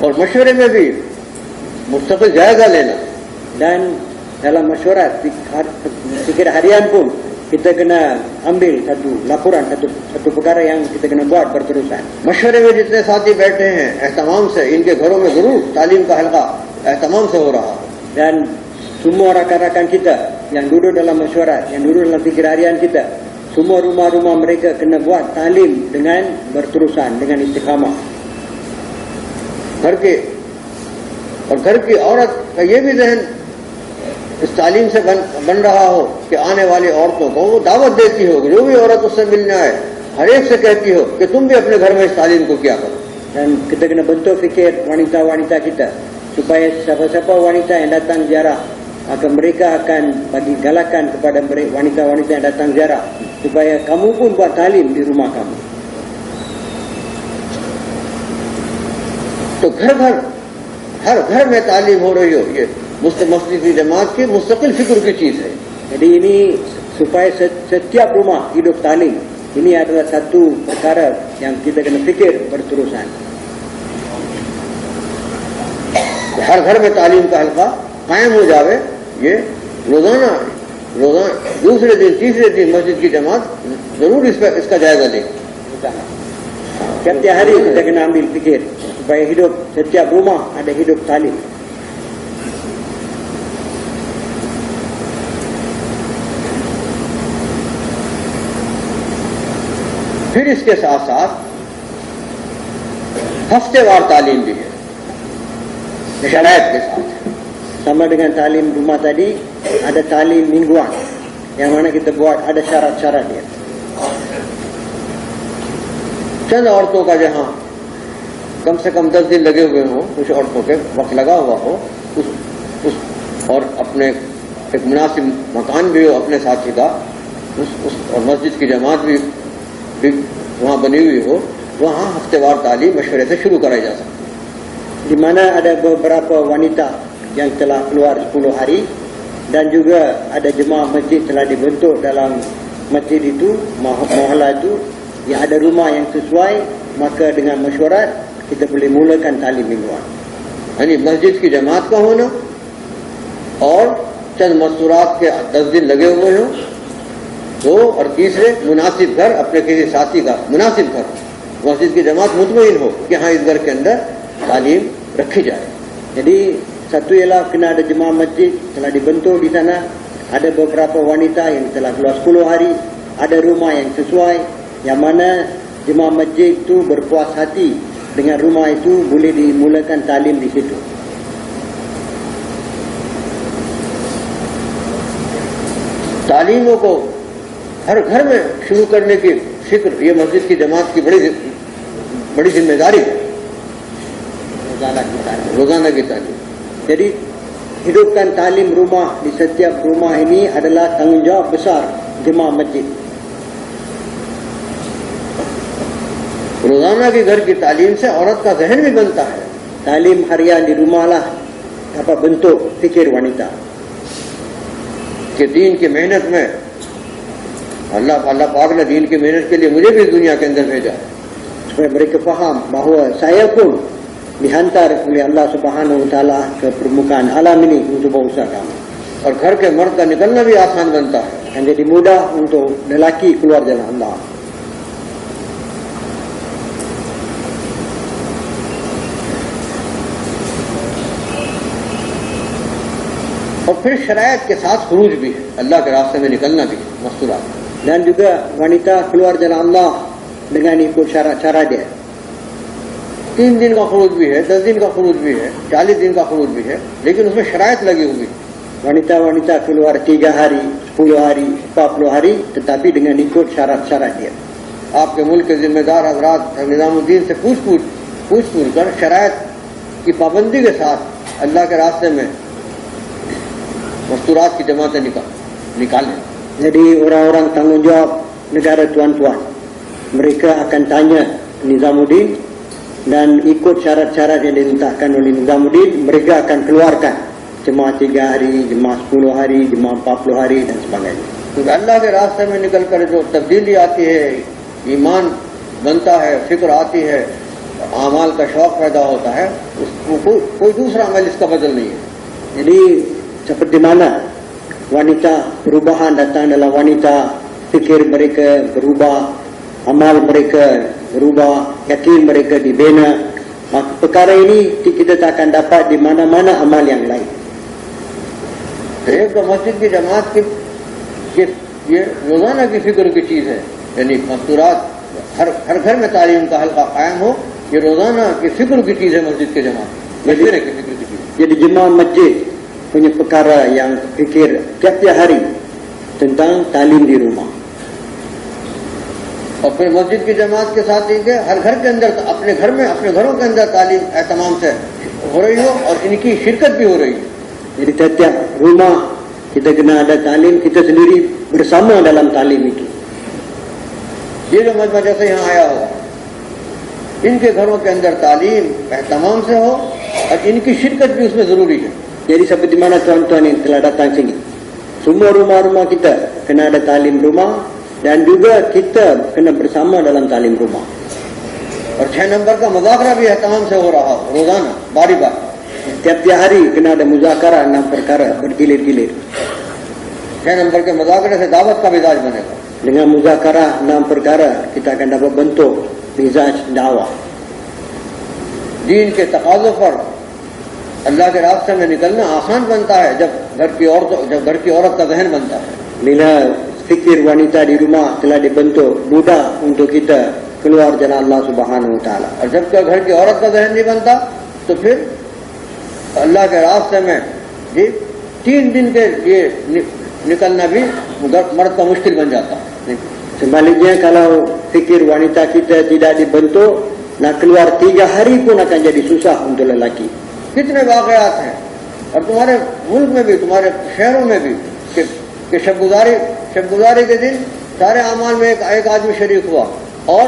और मशवरे में भी मुस्तकिल जायजा लेना। Dan dalam mesyuarat fikir harian pun kita kena ambil satu laporan, satu perkara yang kita kena buat berterusan. मशवरे में जितने साथी बैठे हैं एहतमाम से इनके घरों में जरूर तालीम का हल्का एहतमाम से हो रहा है। Dan semua rakan-rakan kita yang duduk dalam mesyuarat, yang duduk dalam fikir harian kita, semua rumah-rumah mereka kena buat talim dengan berterusan, dengan istiqamah. घर की औरत का ये भी जहन इस तालीम से बन रहा हो कि आने वाली औरतों को वो दावत देती हो, जो भी औरत उससे मिलने आए हर एक से कहती हो कि तुम भी अपने घर में इस तालीम को किया करो। Dan kita kena bentuk fikir wanita-wanita kita supaya siapa-siapa wanita yang datang ziarah, mereka akan bagi galakan kepada wanita-wanita yang datang ziarah supaya kamu pun buat talim di rumah kamu. तो हर घर में तालीम हो रही हो, ये मस्जिद की जमात की मुस्तकिल फिक्र की चीज है। Jadi ini supaya setiap rumah hidup talim. Ini adalah satu perkara yang kita kena fikir berterusan. हर घर में तालीम का हल्का कायम हो जावे, ये रोजाना दूसरे दिन तीसरे दिन मस्जिद की जमात जरूर इसका जायजा ले। Setiap hari kita kena ambil fikir supaya hidup setiap rumah ada hidup talim. फिर इसके साथ साथ हफ्तेवार तालीम भी है शरायत के साथ। Sama dengan talim rumah tadi, ada talim mingguan yang mana kita buat ada syarat-syarat dia. चंद औरतों का जहाँ कम से कम 10 दिन लगे हुए हों, कुछ औरतों के वक्त लगा हुआ हो, उस और अपने एक मुनासिब मकान भी हो अपने साथी का, और मस्जिद की जमात भी वहाँ बनी हुई हो, वहाँ हफ्तेवार तालीम मशवरे से शुरू कराई जा सकती है। Di mana ada beberapa wanita yang telah keluar 10 hari dan juga ada jemaah masjid telah dibentuk dalam masjid itu, mahalah itu, yang ada rumah yang sesuai, maka dengan mesyuarat kita boleh mulakan talim mingguan. यानी मस्जिद की जमात का होना और चंद मस्तूरात के 10 दिन लगे हुए हों, तो और तीसरे मुनासिब घर, अपने किसी साथी का मुनासिब घर, मस्जिद की जमात मुतमईन हो कि हाँ इस घर के अंदर तालीम रखी जाए. Jadi satu ialah kena ada jemaah masjid telah dibentuk di sana, ada beberapa wanita yang telah keluar 10 hari, ada rumah yang sesuai, yang mana jemaah masjid itu berpuas hati dengan rumah itu, boleh dimulakan talim di situ. तालीमों को हर घर में शुरू करने की फिक्र ये मस्जिद की जमात की बड़ी जिम्मेदारी है. रोजाना की तालीम. Jadi hidupkan talim rumah di setiap rumah ini adalah tanggungjawab besar jemaah masjid. रोजाना के घर की तालीम से औरत का जहन भी बनता है. Talim harian di rumah lah dapat bentuk fikir wanita. कि दीन की मेहनत में अल्लाह पाक ने दीन की मेहनत के लिए मुझे भी दुनिया के अंदर भेजा, supaya mereka faham bahawa saya pun dihantar oleh Allah Subhanahu Wa Taala ke permukaan alam ini untuk berusaha kamu. और घर के मर्द का निकलना भी आसान बनता है. Dan jadi mudah untuk lelaki keluar jalan Allah. और फिर शरायत के साथ खुरूज भी है, अल्लाह के रास्ते में निकलना भी मस्तूरात. Dan juga wanita keluar jalan Allah dengan ikut syarat-syarat dia. 3 दिन का खुरूज भी है, 10 दिन का खुरूज भी है, 40 दिन का खुरूज भी है, लेकिन उसमें शरायत लगी हुई. Wanita-wanita keluar 3 hari, 10 hari, 40 hari, tetapi dengan ikut syarat-syarat dia. आपके मुल्क के जिम्मेदार हजरात निजामुद्दीन से पूछ कर शरायत की पाबंदी के साथ अल्लाह के रास्ते में मस्तूरात की जमातें निकालें. Jadi orang-orang tanggungjawab negara tuan-tuan, mereka akan tanya Nizamuddin dan ikut syarat-syarat yang diletakkan oleh Nizamuddin, mereka akan keluarkan jemaah 3 hari, jemaah 10 hari, jemaah 40 hari dan sebagainya. क्योंकि अल्लाह के रास्ते में निकल कर जो तब्दीली आती है, ईमान बनता है, फिक्र आती है, आमाल का शौक पैदा होता है, उसको कोई दूसरा अमल इसका बदल नहीं है. Jadi seperti mana wanita, perubahan datang dalam wanita, fikir mereka berubah, amal mereka berubah, yakin mereka dibina, maka perkara ini kita tak akan dapat di mana-mana amal yang lain. एक तो मस्जिद की जमात की ये रोजाना की फिक्र की चीज है, यानी मस्तूरात हर घर में तालीम का हल्का कायम हो, ये रोजाना की फिक्र की चीज है मस्जिद की जमात, मशवरे की फिक्र की चीज. Jadi jemaah masjid punya perkara yang fikir tiap-tiap hari tentang talim di rumah. और फिर मस्जिद की जमात के साथ ही हर घर के अंदर, अपने घर में, अपने घरों के अंदर तालीम एहतमाम से हो रही हो और इनकी शिरकत भी हो रही है. Jadi tiap-tiap rumah kita kena ada talim, kita sendiri bersama dalam talim itu. ये जो मजमा जैसे यहाँ आया हो, इनके घरों के अंदर तालीम एहतमाम से हो और इनकी शिरकत भी उसमें जरूरी है. Jadi seperti mana tuan-tuan yang telah datang sini, semua rumah-rumah kita kena ada talim rumah dan juga kita kena bersama dalam talim rumah. और 6 नंबर का मुज़ाकरा भी एहतमाम से हो रहा हो रोजाना बारी बार. Tiap-tiap hari kena ada muzakarah 6 perkara bergilir-gilir. 6 नंबर के मुज़ाकरे से दावत का मिजाज बनेगा. Dengan muzakarah 6 perkara kita akan dapat bentuk mizaj dakwah. दीन के तकाज़ों पर अल्लाह के रास्ते में निकलना आसान बनता है जब घर की औरत का जहन बनता है. Bila fikir wanita di rumah telah dibentuk, mudah untuk kita keluar jalan Allah Subhanahu Wa Taala. और जब तक घर की औरत का जहन नहीं बनता तो फिर अल्लाह के रास्ते में ये 3 दिन के लिए निकलना भी मर्द का मुश्किल बन जाता है. Sebaliknya kalau fikir wanita kita tidak dibentuk, nak keluar 3 hari pun akan jadi susah untuk lelaki. कितने वाकयात हैं और तुम्हारे मुल्क में भी तुम्हारे शहरों में भी कि शब गुजारी के दिन सारे अमाल में एक आदमी शरीक हुआ और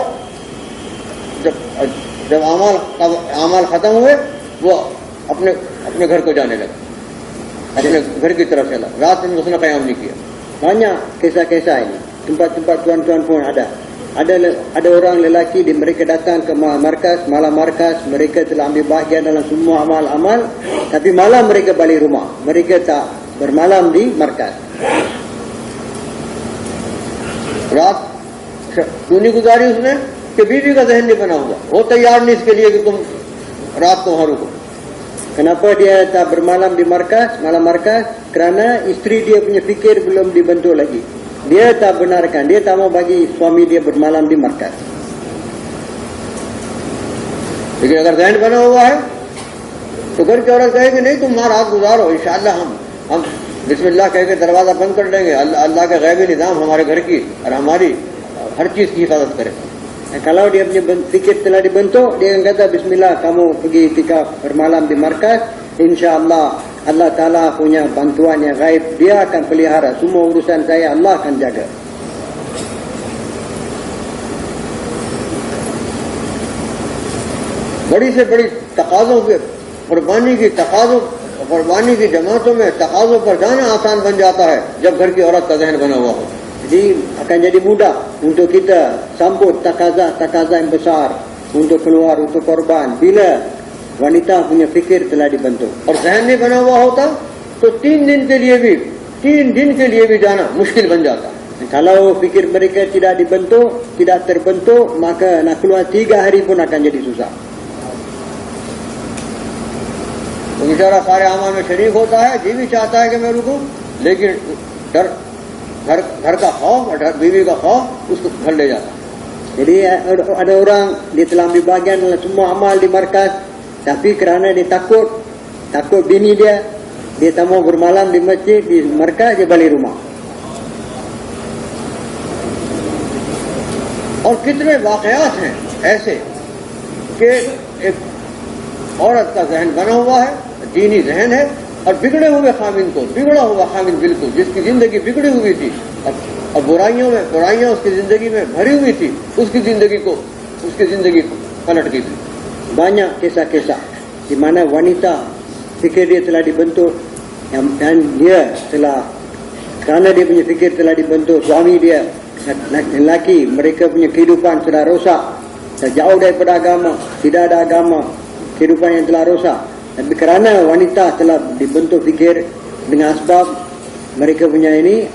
जब अमाल खत्म हुए वो अपने घर को जाने लगा, अपने घर की तरफ चला, रात में उसने क़याम नहीं किया. Banyak kisah-kisah ini. Tempat-tempat tuan-tuan pun ada. Ada orang lelaki di mereka datang ke malam markas, mereka telah ambil bahagian dalam semua amal-amal, tapi malam mereka balik rumah. Mereka tak bermalam di markas. रात क्यों नहीं गुजारी उसने कि बीवी का जहन नहीं बना हुआ, वो तैयार नहीं इसके लिए कि तुम रात को वहां रुको. Kenapa dia tak bermalam di malam markas? Kerana isteri dia punya fikir belum dibentuk lagi. Dia tak benarkan, dia tak mau bagi suami dia bermalam di markas. लेकिन अगर जहन बना हुआ है तो घर की औरत कहेगी नहीं तुम वहां रात गुजारो, इंशाअल्लाह हम बिस्मिल्लाह कह के दरवाजा बंद कर देंगे, अल्लाह का गैबी निजाम हमारे घर की और हमारी हर चीज की हिफाजत करे. Kalau dia punya fikir telah dibentuk, dia akan kata bismillah kamu pergi itikaf bermalam di markas, insya-Allah Allah Taala punya bantuan yang gaib, dia akan pelihara semua urusan saya, Allah akan jaga. बड़ी से बड़ी तकाज़ों के कुर्बानी की जमातों में तकाज़ों पर जाना आसान बन जाता है जब घर की औरत का जहन बना हुआ हो. Jadi akan jadi mudah untuk kita sambut takaza yang besar untuk keluar, untuk korban bila wanita punya fikir telah dibentuk. और जहन नहीं बना हुआ होता तो 3 दिन के लिए भी जाना मुश्किल बन जाता. Kalau fikir mereka tidak dibentuk, tidak terbentuk, maka nak keluar 3 hari pun akan jadi susah. तो बेचारा सारे अमाल में शरीक होता है, जी भी चाहता है कि मैं रुकूं, लेकिन घर का खौफ और बीवी का खौफ उसको घर ले जाता. Jadi ada orang dia telah ambil bahagian dalam semua amal di markas, tapi kerana dia takut bini dia tak mau bermalam di masjid, di markas, dia balik rumah. और कितने वाकयात हैं ऐसे कि एक औरत का जहन बना हुआ है, दीनी जहन है, और बिगड़ा हुआ खामिन बिल्कुल, जिसकी जिंदगी बिगड़ी हुई थी और बुराइयां उसकी जिंदगी में भरी हुई थी, उसकी जिंदगी पलट गई थी. Banyak kisah-kisah di mana wanita fikir dia telah dibentuk dan dia telah, kerana dia punya fikir telah dibentuk, suami dia lelaki mereka punya kehidupan telah rosak, jauh daripada agama, tidak ada agama, kehidupan yang telah rosak. Tapi kerana wanita telah dibentuk fikir dengan sebab mereka punya ini,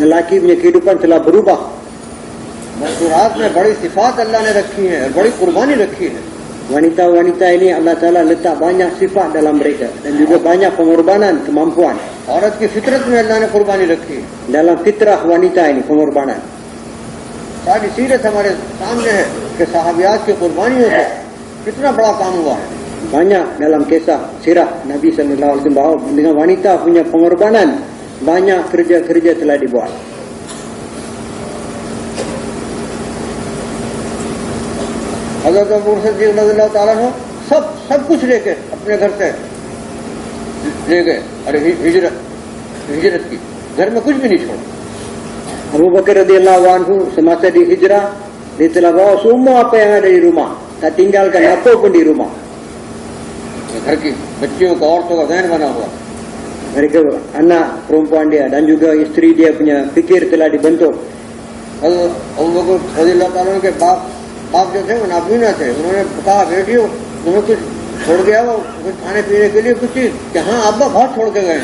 lelaki punya kehidupan telah berubah. मस्तूरात में बड़ी सिफात अल्लाह ने रखी है और बड़ी कुर्बानी रखी है. Wanita-wanita ini Allah Ta'ala letak banyak sifat dalam mereka dan juga banyak pengorbanan, kemampuan. औरत की फितरत में अल्लाह ने कुर्बानी रखी है. Dalam fitrah wanita ini pengorbanan. सारी सीरत हमारे सामने है कि सहाबियात की कुर्बानियों से कितना बड़ा काम हुआ है. Banyak dalam kisah sirah Nabi sallallahu alaihi wasallam bahawa dengan wanita punya pengorbanan banyak kerja-kerja telah dibuat. हज़रत अबू बकर सिद्दीक़ रज़ियल्लाहु ताला अन्हु सब कुछ लेके अपने घर से ले गए. अरे हिजरत की, घर में कुछ भी नहीं छोड़ा. Abu Bakar radhiyallahu anhu semasa di hijrah, dia telah bawa semua apa yang ada di rumah, tak tinggalkan apa pun di rumah. घर की बच्चियों का, औरतों का जहन बना हुआ. Mereka anak perempuan dia dan juga isteri dia punya fikir telah dibentuk. Abu बकर रज़ियल्लाहु ताला अन्हु के बाप जो थे वो नाबीना थे, उन्होंने कहा बेटियों तुम्हें कुछ छोड़ गया वो, कुछ खाने पीने के लिए कुछ चीज, कि हाँ अब्बा बहुत छोड़ के गए.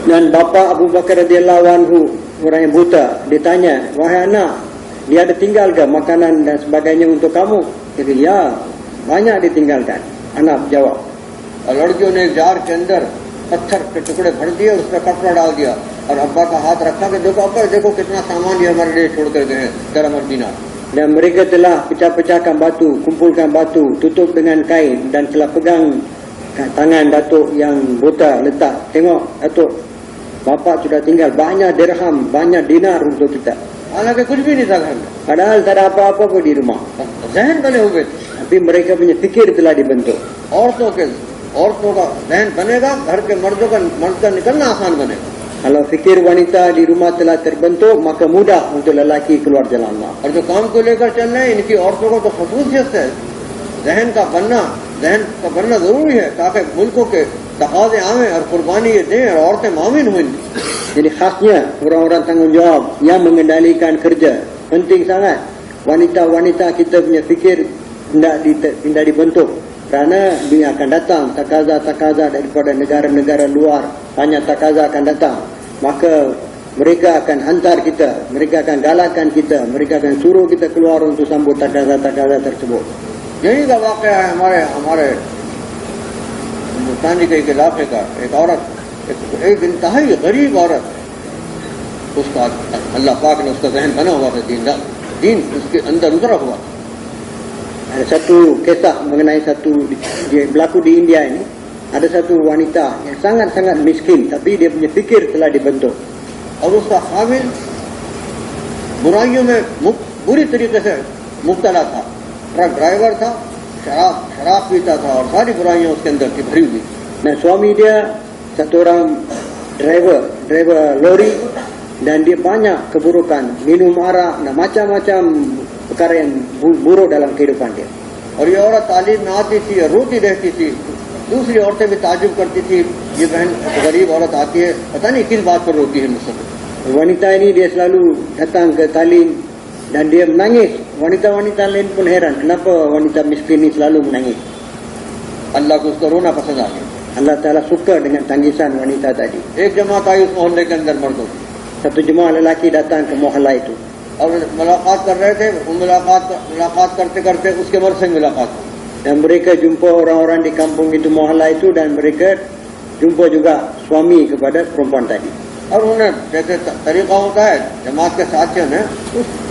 Dan bapa Abu Bakar radhiyallahu anhu, orang yang buta, ditanya, wahai anak, dia ada tinggalkan makanan dan sebagainya untuk kamu? Dia kata, ya, banyak ditinggalkan. Anak jawab. और लड़कियों ने एक जार के अंदर पत्थर के टुकड़े भर दिए, उसमें कपड़ा डाल दिया और अब्बा का हाथ रखा कि देखो अब्बा, देखो कितना सामान ये हमारे लिए छोड़ कर गए हैं, dirham और dinar. Dan mereka telah pecah-pecahkan batu, kumpulkan batu, tutup dengan kain dan telah pegang tangan datuk yang buta, letak. Tengok datuk, bapa sudah tinggal banyak dirham, banyak dinar untuk kita. हालांकि कुछ भी नहीं था घर में, Padahal tak ada apa-apa pun di rumah. जहन बने हुए थे। Tapi mereka punya fikir telah dibentuk. औरतों का जहन बनेगा, घर के मर्द का निकलना आसान बनेगा। Kalau fikir wanita di rumah telah terbentuk, maka mudah untuk lelaki keluar jalan Allah. और जो काम को लेकर चल रहे हैं, इनकी औरतों को तो खसूसियत है, जहन का बनना जरूरी है ताकि मुल्कों के तकाजे आवे और कुर्बानी ये दें और औरतें मामिन हुई। Jadi khasnya orang-orang tanggungjawab yang mengendalikan kerja penting sangat. Wanita-wanita kita punya fikir tidak dibentuk, kerana dunia akan datang takaza daripada negara-negara luar, banyak takaza akan datang, maka mereka akan hantar kita, mereka akan galakkan kita, mereka akan suruh kita keluar untuk sambut takaza tersebut. यही का वाक़या है हमारे हिंदुस्तानी के एक इलाके का। एक औरत, एक इंतहाई गरीब औरत, उसका अल्लाह पाक ने उसका जहन बना हुआ था, दीन उसके अंदर उतरा हुआ था। Ada satu kisah mengenai dia berlaku di India ini. Ada satu wanita yang sangat-sangat miskin, tapi dia punya fikir telah dibentuk. और उसका खामिल बुराइयों में बुरी तरीके से मुब्तला था, ट्रक ड्राइवर था, शराब पीता था और सारी बुराइयां उसके अंदर की भरी हुई। Nah, suami dia satu orang driver lori, dan dia banyak keburukan, minum arak dan macam-macam perkara yang buruk dalam kehidupan dia. और ये औरत तालीम में आती थी और रोती रहती थी, दूसरी औरतें भी ताजुब करती थी, ये बहन गरीब औरत आती है, पता नहीं किस बात पर रोती है मुझसे। Wanita ini dia selalu datang ke talim dan dia menangis. Wanita-wanita lain pun heran, kenapa wanita miskin ini selalu menangis. अल्लाह को उसका रोना पसंद आ गया। Allah Ta'ala suka dengan tangisan wanita tadi. एक जमात आई उस मोहल्ले के अंदर मर्दों की, Satu jemaah lelaki datang ke mohalla itu. और मुलाकात कर रहे थे, वो मुलाकात करते करते उसके मर्द से मुलाकात हुई। Dan mereka jumpa orang-orang di kampung itu, mohalla itu, dan mereka jumpa juga suami kepada perempuan tadi. और उन्होंने जैसे तरीका होता है जमात के साथियों ने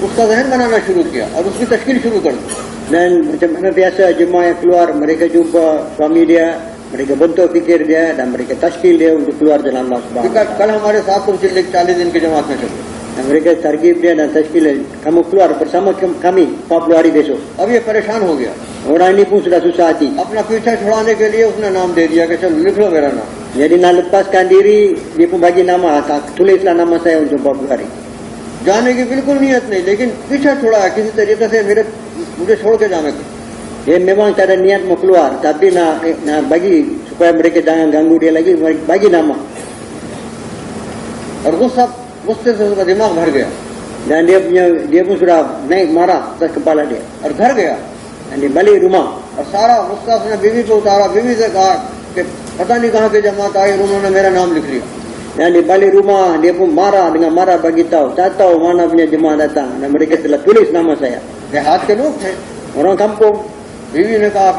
उसका जहन बनाना शुरू किया और उसकी तश्कील शुरू कर दी। Dan macam mana biasa jemaah yang keluar, mereka jumpa suami dia, mereka bentuk fikir dia dan mereka tashkil dia untuk keluar jalan Allah Subhanahu wa taala. कल हमारे साथ तुम 40 दिन की जमात में चलो, Dan mereka targib dia dan tashkil dia, kamu keluar bersama kami 40 hari besok. अब ये परेशान हो गया, Orang ini pun sudah susah hati. अपना पीछा छुड़ाने के लिए उसने नाम दे दिया कि चलो लिख लो मेरा नाम। Jadi nak lepaskan diri, dia pun bagi nama, tulislah nama saya untuk 40 hari. जाने की बिल्कुल नीयत नहीं, लेकिन पीछा छुड़ा है किसी तरीके से मुझे छोड़ के जाने का। Dia memang tak ada niat mau keluar, tapi nak bagi supaya mereka jangan ganggu dia lagi, bagi nama. और गुस्से से उसका दिमाग भर गया Dan dia pun sudah naik marah atas kepala dia. और घर गया Dan dia balik rumah. और सारा गुस्सा उसने बीवी को उतारा। बीवी से कहा कि पता नहीं कहाँ की जमात आई और उन्होंने मेरा नाम लिख लिया। Dan di balik rumah, dia pun marah dengan marah bagi tahu, tak tahu mana punya jemaah datang dan mereka telah tulis nama saya. देहात के लोग थे। Orang kampung. बीवी ने कहा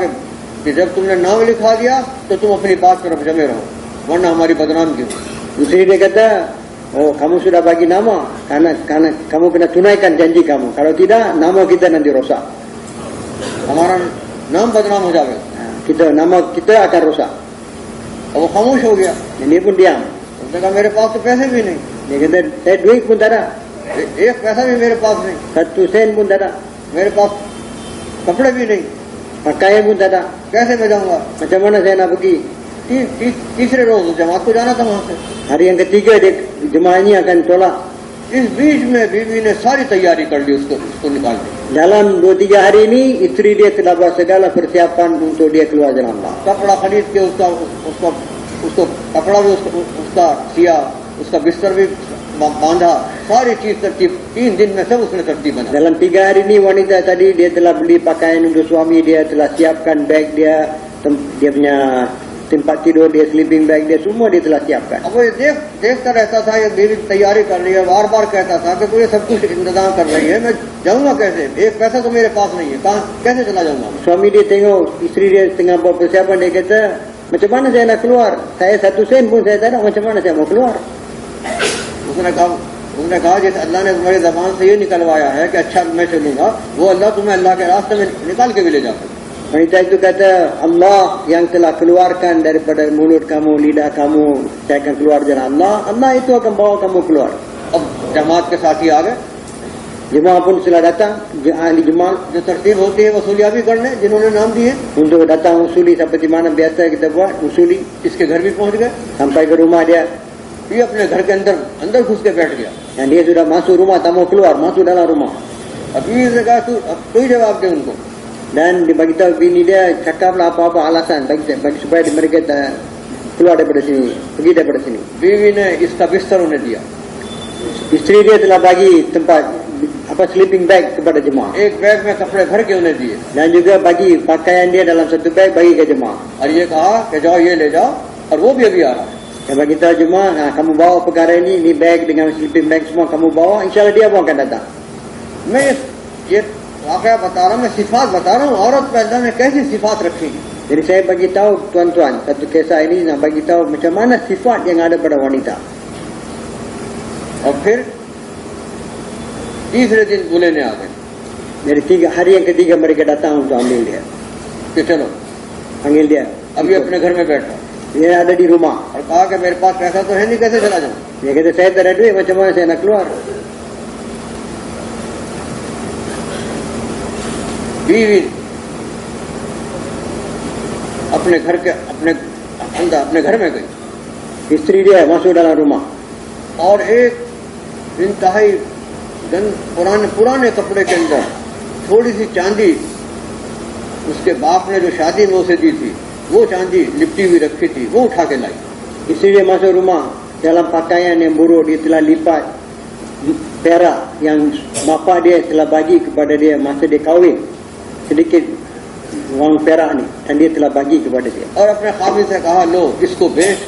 कि जब तुमने नाम लिखा दिया तो तुम अपनी बात तरफ जमे रहो, वरना हमारी बदनाम क्यों। Isteri dia kata, oh kamu sudah bagi nama, karena kamu kena tunaikan janji kamu. Kalau tidak, nama kita nanti rosak. हमारा नाम बदनाम हो जाएगा। Nama kita akan rosak. अब वो खामोश हो गया। Dan dia pun diam. उसने कहा मेरे पास तो पैसे भी नहीं, Dia kata, saya duit pun tak ada. एक पैसा भी मेरे पास नहीं, 1 sen pun tak ada. मेरे पास कपड़े भी नहीं, Pakaian pun tak ada. कैसे मैं जाऊंगा। Macam mana saya nak pergi? तीसरे रोज जमात को जाना था वहां से। Hari yang ketiga jemaah ini akan tolak. इस बीच में बीवी ने सारी तैयारी कर ली उसको निकाल दी। Dalam 2-3 hari ini isteri dia telah buat segala persiapan untuk dia keluar jalan Allah. कपड़ा खरीद के उसको कपड़ा भी उसका सिया, उसका बिस्तर भी बांधा, सारी चीज तरतीब 3 दिन में सब उसने तरतीब बना। Dalam 3 hari ini wanita tadi dia telah beli pakaian untuk suami dia, telah siapkan beg dia, dia punya tempat tidur dia, sleeping bag dia, semua dia telah siapkan. अब वो ये देखता रहता था, ये बीवी तैयारी कर रही है, बार बार कहता था कि तू ये सब कुछ इंतजाम कर रही है, मैं जाऊंगा कैसे, एक पैसा तो मेरे पास नहीं है, कहाँ कैसे चला जाऊंगा। Suami dia tengok isteri dia tengah buat persiapan, dia kata, macam mana saya nak keluar? Saya 1 sen pun saya tak ada, macam mana saya mau keluar? उसने कहा जैसे अल्लाह ने तुम्हारी ज़बान से ये निकलवाया है कि अच्छा मैं चलूंगा, वो अल्लाह तुम्हें अल्लाह के रास्ते में निकाल के भी ले जाता है। Wanita itu kata, Allah yang telah keluarkan daripada mulut kamu, lidah kamu, saya akan keluar jalan Allah. Allah itu akan bawa kamu keluar. अब जमात के साथी आ गए, Jemaah pun setelah datang, ahli jemaah जो तरतीब होती है वसूलियाबी करने, जिन्होंने नाम दिए, untuk datang usuli seperti mana biasa kita buat, usuli इसके घर भी पहुंच गए। sampai ke rumah dia. ये अपने घर के अंदर घुस के बैठ गया। Dan dia sudah masuk rumah, tak mau keluar, masuk dalam rumah. अब बीवी से कहा तू ही जवाब दे उनको। Dan dia bagi tahu bini dia, cakaplah apa-apa alasan bagi supaya mereka keluar daripada sini, pergi daripada sini. बीवी ने इसका बिस्तर उन्हें दिया, Isteri dia telah bagi tempat sleeping bag kepada jemaah. एक बैग में कपड़े भर के उन्हें दिए Dan juga bagi pakaian dia dalam satu bag bagi ke jemaah. और ये कहा कि जाओ ये ले जाओ, और वो भी अभी आ रहा है। Dan bagi tahu jemaah, kamu bawa perkara ini bag dengan sleeping bag semua kamu bawa, insyaAllah dia pun akan datang. मैं ये वाकया बता रहा हूँ, मैं सिफात बता रहा हूँ, औरत पे अल्लाह ने कैसी सिफात रखी है। Jadi saya bagi tahu tuan-tuan, satu kisah ini nak bagi tahu macam mana sifat yang ada pada wanita. और फिर तीसरे दिन बुलाने आ गए Jadi hari yang ketiga mereka datang untuk ambil dia, कि चलो panggil dia. अभी अपने घर में बैठो, Dia ada di rumah. और कहा कि मेरे पास पैसा तो है नहीं, कैसे चला जाऊँ। Dia kata saya tak ada duit, macam mana saya nak keluar? बीवी अपने घर में गई Isteri dia masuk dalam rumah. और एक इंतहाई पुराने कपड़े के अंदर थोड़ी सी चांदी, उसके बाप ने जो शादी में उसे दी थी, वो चांदी लिपटी हुई रखी थी, वो उठा के लाई। Isteri dia masuk rumah dalam pakaian yang buruk, dia telah lipat perak yang bapa dia telah bagi kepada dia masa dia kahwin, sedikit wang perak ni, dan dia telah bagi kepada dia. और अपने खामिद से कहा लो इसको बेच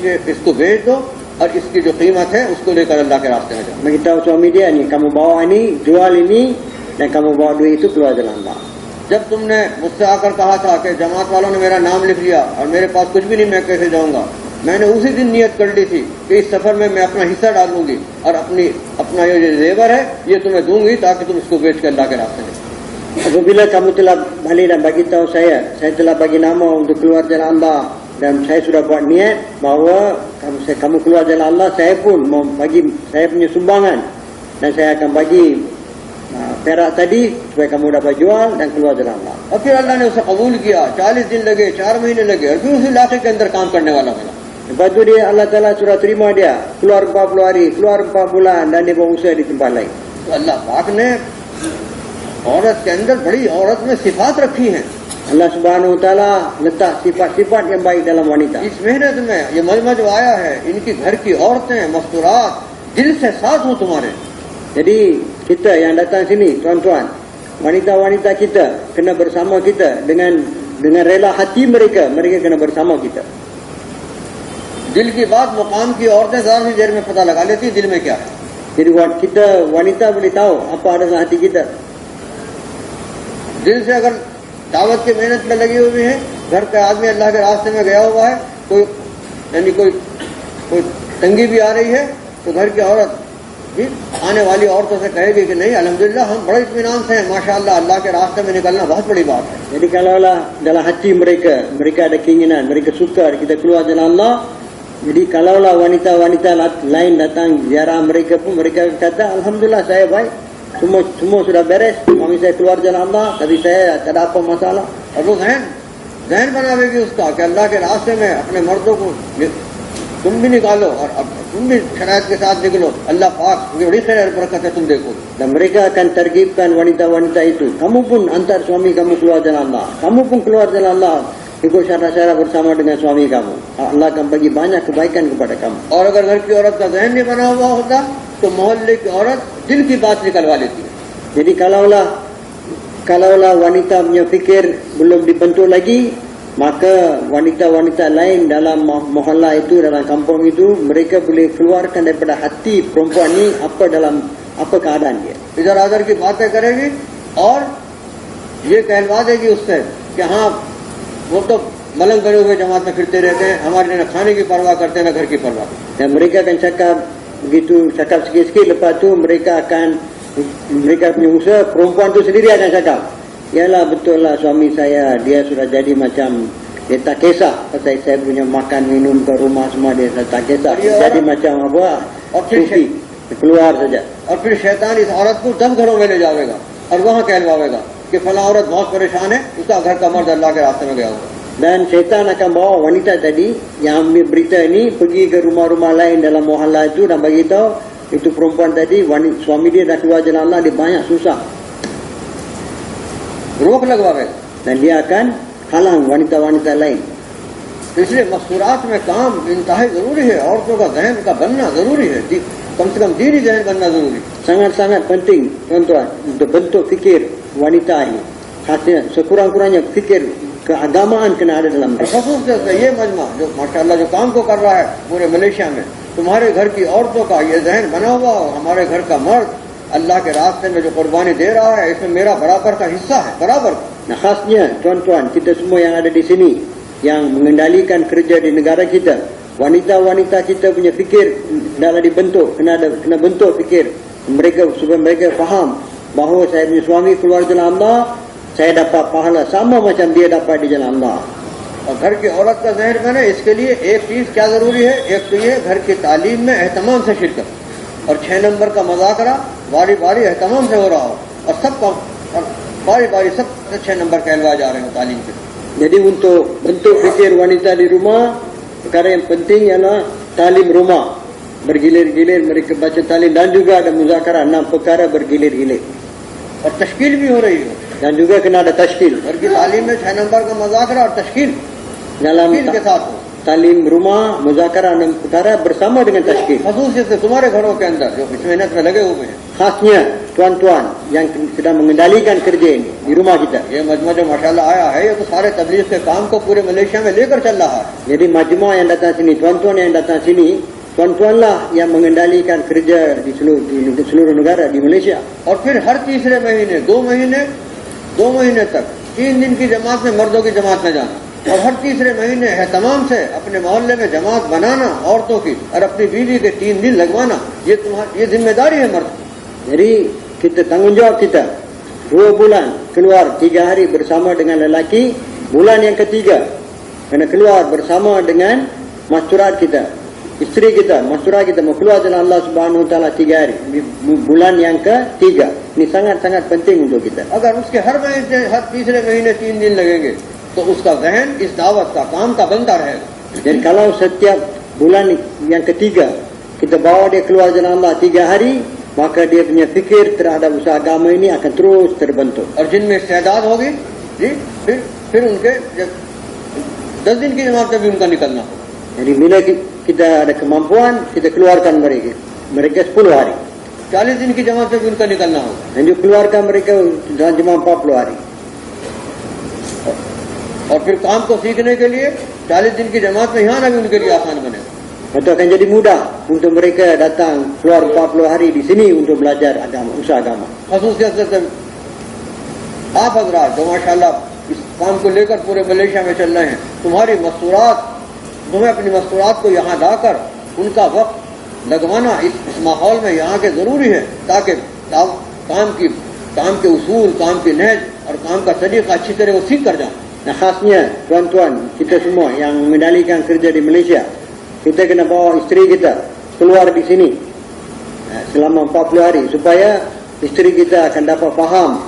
दो और इसकी जो कीमत है उसको लेकर अल्लाह के रास्ते में जाओ। Beritahu suami dia ni, kamu bawa ini, jual ini, dan kamu bawa duit itu keluar jalan Allah. जब तुमने मुझसे आकर कहा था कि जमात वालों ने मेरा नाम लिख लिया और मेरे पास कुछ भी नहीं, मैं कैसे जाऊंगा, मैंने उसी दिन नियत कर ली थी कि इस सफर में मैं अपना हिस्सा डालूंगी और अपना ये जेवर है ये तुम्हें दूंगी ताकि तुम इसको बेच कर अल्लाह के रास्ते में। Apabila kamu telah balik dan bagi tahu saya telah bagi nama untuk keluar jalan Allah, dan saya sudah buat niat bahawa kamu keluar jalan Allah, saya pun mau bagi saya punya sumbangan, dan saya akan bagi perak tadi supaya kamu dapat jual dan keluar jalan Allah. और फिर अल्लाह ने उसे कबूल किया, 40 दिन लगे, 4 महीने लगे, और फिर उस इलाके के अंदर काम करने वाला मिला। Lepas tu dia, Allah Ta'ala surah terima dia, keluar 40 hari, keluar 4 bulan, dan dia berusaha di tempat lain. तो अल्लाह पाक ने औरत के अंदर बड़ी औरत में सिफात रखी हैं। Allah Subhanahu Wa Ta'ala letak sifat-sifat yang baik dalam wanita. इस मेहनत में ये मजमा जो आया है, इनकी घर की औरतें मस्तूरात दिल से साथ हूँ तुम्हारे। Jadi kita yang datang sini, tuan-tuan, wanita-wanita kita kena bersama kita dengan rela hati mereka kena bersama kita. दिल की बात मुकाम की औरतें ज़रा सी देर में पता लगा लेती दिल में क्या है। Jadi kita wanita boleh tahu apa ada dalam hati kita. दिल से अगर दावत की मेहनत में लगी हुई है, घर का आदमी अल्लाह के रास्ते में गया हुआ है, कोई तंगी भी आ रही है, तो घर की औरत भी आने वाली औरतों से कहेगी कि नहीं अल्हम्दुलिल्लाह हम बड़े इत्मीनान से हैं, माशाअल्लाह अल्लाह के रास्ते में निकलना बहुत बड़ी बात है। Jadi kalaulah dalam hati mereka ada keinginan, mereka suka kita keluar jalan Allah, jadi kalaulah wanita-wanita lain datang ziarah mereka pun, mereka kata alhamdulillah saya baik, semua sudah beres, suami saya keluar jalan Allah, tapi saya tak ada apa masalah. और वो जहन बनावेगी उसका कि अल्लाह के रास्ते में अपने मर्दों को तुम भी निकालो और तुम भी शरायत के साथ निकलो, अल्लाह पाक बड़ी खैर बरकत है तुम देखो। Dan mereka akan tergibkan wanita-wanita itu, kamu pun antar suami kamu keluar jalan Allah, kamu pun keluar jalan Allah, ikut syarat-syarat bersama dengan suami kamu, Allah akan bagi banyak kebaikan kepada kamu. और अगर घर की औरत का जहन नहीं बना हुआ होता तो मोहल्ले की औरत दिल की बात निकलवा लेती है। Jadi kalaulah wanita punya fikir belum dibentuk lagi, maka wanita-wanita lain dalam mohalla itu, dalam kampung itu, mereka boleh keluarkan daripada hati perempuan ni apa keadaan dia. इधर आदर की बातें करेगी और ये कहलवा देगी उससे कि हाँ वो तो मलंग करे हुए जमात में फिरते रहते हैं, हमारे न खाने की परवाह करते हैं न घर की परवाह। Dan mereka akan cakap begitu, cakap sikit-sikit, lepas tu mereka punya usaha, perempuan tu sendiri akan cakap, yalah betul lah suami saya, dia sudah jadi macam, dia tak kisah pasal saya punya makan minum ke rumah semua, dia tak kisah, jadi macam apa, sufi. keluar saja. और फिर शैतान इस औरत को 10 घरों में ले जाएगा और वहां कहलवाएगा कि फला औरत बहुत परेशान है, उसका घर का मर्द अल्लाह के रास्ते में गया हुआ। Dan syaitan akan bawa wanita tadi yang ambil berita ini pergi ke rumah-rumah lain dalam muhalla itu dan bagi tahu itu perempuan tadi suami dia dah keluar jalan Allah, dia banyak susah. रोक लगवाएगा। Dan dia akan halang wanita-wanita lain. इसलिए मस्तूरात में काम इंतहाई जरूरी है, औरतों का जहन का बनना जरूरी है, कम से कम दीनी जहन बनना जरूरी है। Sangat-sangat penting tuan-tuan untuk bentuk fikir wanita ini. Khasnya sekurang-kurangnya fikir keagamaan kena ada dalam dia. खसूस से ये मजमा जो माशाअल्लाह जो काम को कर रहा है पूरे मलेशिया में, तुम्हारे घर की औरतों का ये जहन बना हुआ और हमारे घर का मर्द अल्लाह के रास्ते में जो कुर्बानी दे रहा है, इसमें मेरा बराबर का हिस्सा है, बराबर। Nah, khasnya tuan-tuan kita semua yang ada di sini yang mengendalikan kerja di negara kita, wanita-wanita kita punya fikir hendaklah dibentuk, kena bentuk fikir mereka supaya mereka faham bahawa saya punya suami keluar jalan Allah, saya dapat pahala sama macam dia dapat di jalan Allah. और घर की औरत का जहन बने इसके लिए एक चीज क्या जरूरी है, एक तो ये घर की तालीम में एहतमाम से शिरकत, और 6 नंबर का मुज़ाकरा बारी बारी एहतमाम से हो रहा हो, और सबका बारी बारी सब 6 नंबर कहलवा जा रहे हो तालीम के। Jadi untuk bentuk fikir wanita di rumah, perkara yang penting ialah talim rumah. Bergilir-gilir mereka baca talim dan juga ada muzakarah, 6 perkara bergilir-gilir. और तश्कील भी हो रही है, Dan juga kena ada tashkil. घर की तालीम में 6 नंबर का मुज़ाकरा और तश्कील Dalam के साथ हो। talim rumah, muzakarah 6 perkara bersama dengan tashkil. खसूसियत से तुम्हारे घरों के अंदर जो इस मेहनत में लगे हुए हैं, Khasnya tuan-tuan yang sedang mengendalikan kerja ini di rumah kita. ये मजमा जो माशाल्लाह आया है, ये तो सारे तबलीग के काम को पूरे मलेशिया में लेकर चल रहा है। Jadi majmua yang datang sini, tuan-tuan yang datang sini, tuan-tuanlah yang mengendalikan kerja di seluruh negara di Malaysia. और फिर हर तीसरे महीने 2 महीने तक 3 दिन की जमात में मर्दों की जमात में जाना, और हर तीसरे महीने है तमाम से अपने मोहल्ले में जमात बनाना औरतों की, और अपनी बीवी के 3 दिन लगवाना, ये जिम्मेदारी है मर्द। Jadi kita tanggungjawab kita 2 bulan keluar 3 hari bersama dengan lelaki, bulan yang ketiga kena keluar bersama dengan masturat kita, isteri kita, masturat kita mau keluar jalan Allah Subhanahu Wa Taala 3 hari bulan yang ketiga. Ini sangat-sangat penting untuk kita. अगर उसके हर तीसरे महीने 3 दिन लगेंगे तो उसका जहन इस दावत का काम का बनता रहेगा। Dan kalau setiap bulan yang ketiga kita bawa dia keluar jalan Allah 3 hari, maka dia punya fikir terhadap usaha agama ini akan terus terbentuk. और जिनमें इस्तेदाद होगी जी, फिर उनके 10 दिन की जमात में भी उनका निकलना होगा। Jadi bila kita ada kemampuan, kita keluarkan mereka 10 hari. 40 दिन की जमात में भी उनका निकलना होगा। Dan juga keluarkan mereka dalam jemaah 40 hari. और फिर काम को सीखने के लिए 40 दिन की जमात में यहाँ ना भी उनके लिए आसान बनेगा। Itu akan jadi mudah untuk mereka datang keluar 40 hari di sini untuk belajar agama, usaha agama. खसूसियत से आप हजरात जो माशाल्लाह इस काम को लेकर पूरे मलेशिया में चल रहे हैं, तुम्हें अपनी मस्तूरात को यहाँ लाकर उनका वक्त लगवाना इस माहौल में यहाँ के जरूरी है, ताकि काम के उसूल, काम की नहज और काम का तरीका अच्छी तरह वो सीख कर जाए। Nah, khasnya tuan-tuan kita semua yang mengendalikan kerja di Malaysia, kita kena bawa isteri kita keluar di sini selama 40 hari supaya isteri kita akan dapat faham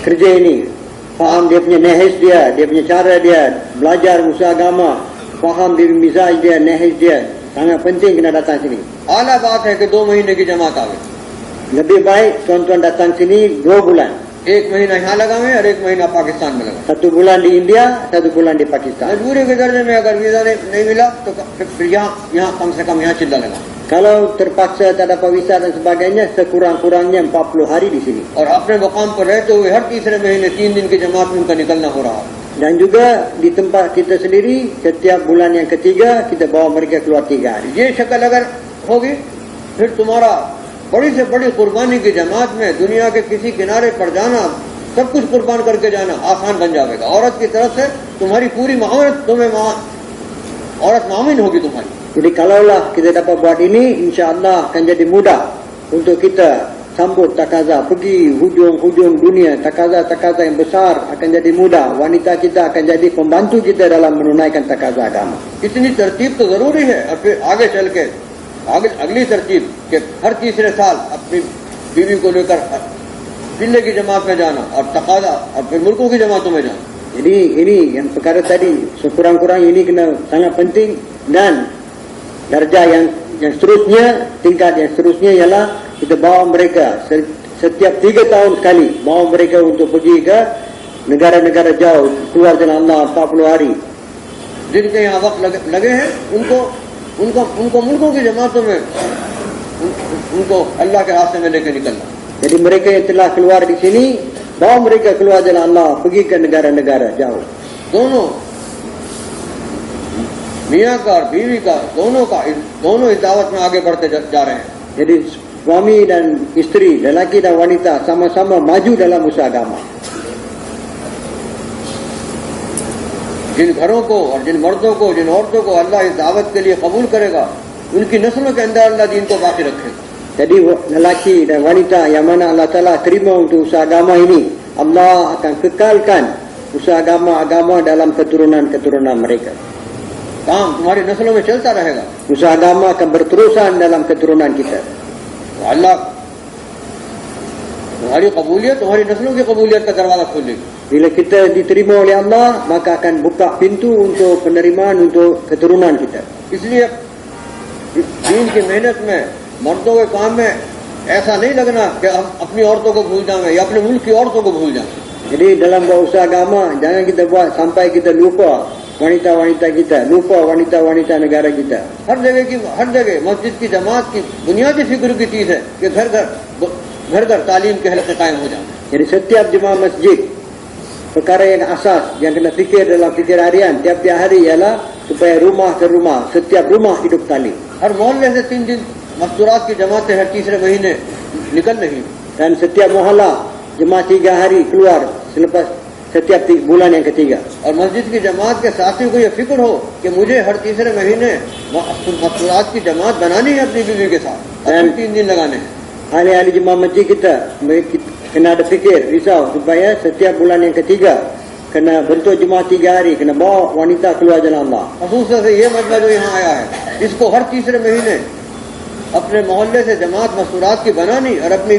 kerja ini, faham dia punya nahaj dia punya cara dia belajar usaha agama, faham dia mizaj dia, nahaj dia. Sangat penting kena datang sini. आला बात है कि 2 महीने की जमात आवे, Lebih baik tuan-tuan datang sini 2 bulan. 1 महीना यहाँ लगावे और 1 महीना पाकिस्तान में लगावे। 1 bulan di India, 1 bulan di Pakistan. मजबूरी के दर्जे में अगर वीजा नहीं मिला तो फिर यहाँ कम से कम यहाँ चिल्ला लगा, Kalau terpaksa tak dapat visa dan sebagainya, sekurang-kurangnya 40 hari di sini. और अपने मुकाम पर रहते हुए हर तीसरे महीने 3 दिन की जमात में उनका निकलना हो रहा है। Dan juga di tempat kita sendiri, setiap bulan yang ketiga kita bawa mereka keluar 3 hari. ये शक्ल अगर होगी फिर तुम्हारा बड़ी से बड़ी कुर्बानी की जमात में दुनिया के किसी किनारे पर जाना, सब कुछ कुर्बान करके जाना आसान बन जाएगा। औरत की तरफ से तुम्हारी पूरी मावनत औरत मामिन होगी तुम्हारी। Jadi kalaulah kita dapat buat ini, insya-Allah akan jadi mudah untuk kita sambut takaza, pergi hujung-hujung dunia, takaza-takaza yang besar akan jadi mudah. Wanita kita akan jadi pembantu kita dalam menunaikan takaza agama. इतनी तरतीब तो जरूरी है, और फिर आगे चल के अगली तरतीब कि हर तीसरे साल अपनी बीवी को लेकर जिले की जमात में जाना और तकादा और फिर मुल्कों की जमातों में जाना. Jadi ini yang perkara tadi sekurang-kurang ini kena sangat penting, dan darjah yang seterusnya, tingkat yang seterusnya ialah kita bawa mereka setiap 3 tahun sekali, bawa mereka untuk pergi ke negara-negara jauh, keluar jalan Allah 40 hari. जिनके यहाँ वक्त लगे हैं उनको मुल्कों की जमातों में उनको अल्लाह के रास्ते में लेकर निकलना. Jadi mereka yang telah keluar di sini, bawa mereka keluar jalan Allah, pergi ke negara-negara jauh. दोनों मियाँ का और बीवी का दोनों इस दावत में आगे बढ़ते जा रहे हैं. Jadi suami dan isteri, lelaki dan wanita sama-sama maju dalam usaha agama. जिन घरों को और जिन मर्दों को, जिन औरतों को अल्लाह इस दावत के लिए कबूल करेगा, उनकी नस्लों के अंदर अल्लाह दीन को बाकी रखेगा. Jadi lelaki dan wanita yang mana Allah Ta'ala terima untuk usaha agama ini, Allah akan kekalkan usaha agama dalam keturunan-keturunan mereka. काम तुम्हारी नस्लों में चलता रहेगा. Usaha agama akan berterusan dalam keturunan kita. अल्लाह तुम्हारी कबूलियत, तुम्हारी नस्लों की कबूलियत का दरवाजा खोलेगी. Bila kita diterima oleh Allah, maka akan buka pintu untuk penerimaan untuk keturunan kita. इसलिए दीन की मेहनत में, मर्दों के काम में ऐसा नहीं लगना कि हम अपनी औरतों को भूल जाएं या अपने मुल्क की औरतों को भूल जाएं. Jadi dalam berusaha agama, jangan kita buat sampai kita lupa wanita-wanita kita, lupa wanita-wanita negara kita. हर जगह मस्जिद की जमात की बुनियादी फिक्र की चीज है कि घर घर तालीम के हलक़े कायम हो जाए. Jadi setiap jemaah masjid, perkara yang asas yang kena fikir dalam fikir harian tiap-tiap hari ialah supaya rumah ke rumah, setiap rumah hidup talim. हर मोहल्ले से 3 दिन मस्तूरात की जमातें हर तीसरे महीने निकल रही. Dan setiap mohalla jemaah 3 hari keluar selepas setiap bulan yang ketiga. और मस्जिद की जमात के साथियों को यह फिक्र हो कि मुझे हर तीसरे महीने मस्तूरात की जमात बनानी है अपनी बीवी के साथ, 3 दिन लगाने हैं. Ahli-ahli jemaah masjid kita kena ada fikir, risau supaya setiap bulan yang ketiga kena bentuk jemaah 3 hari, kena bawa wanita keluar jalan Allah. खसूसन से ये मसला जो यहाँ आया है, इसको हर तीसरे महीने अपने मोहल्ले से जमात मस्तूरात की बनानी और अपनी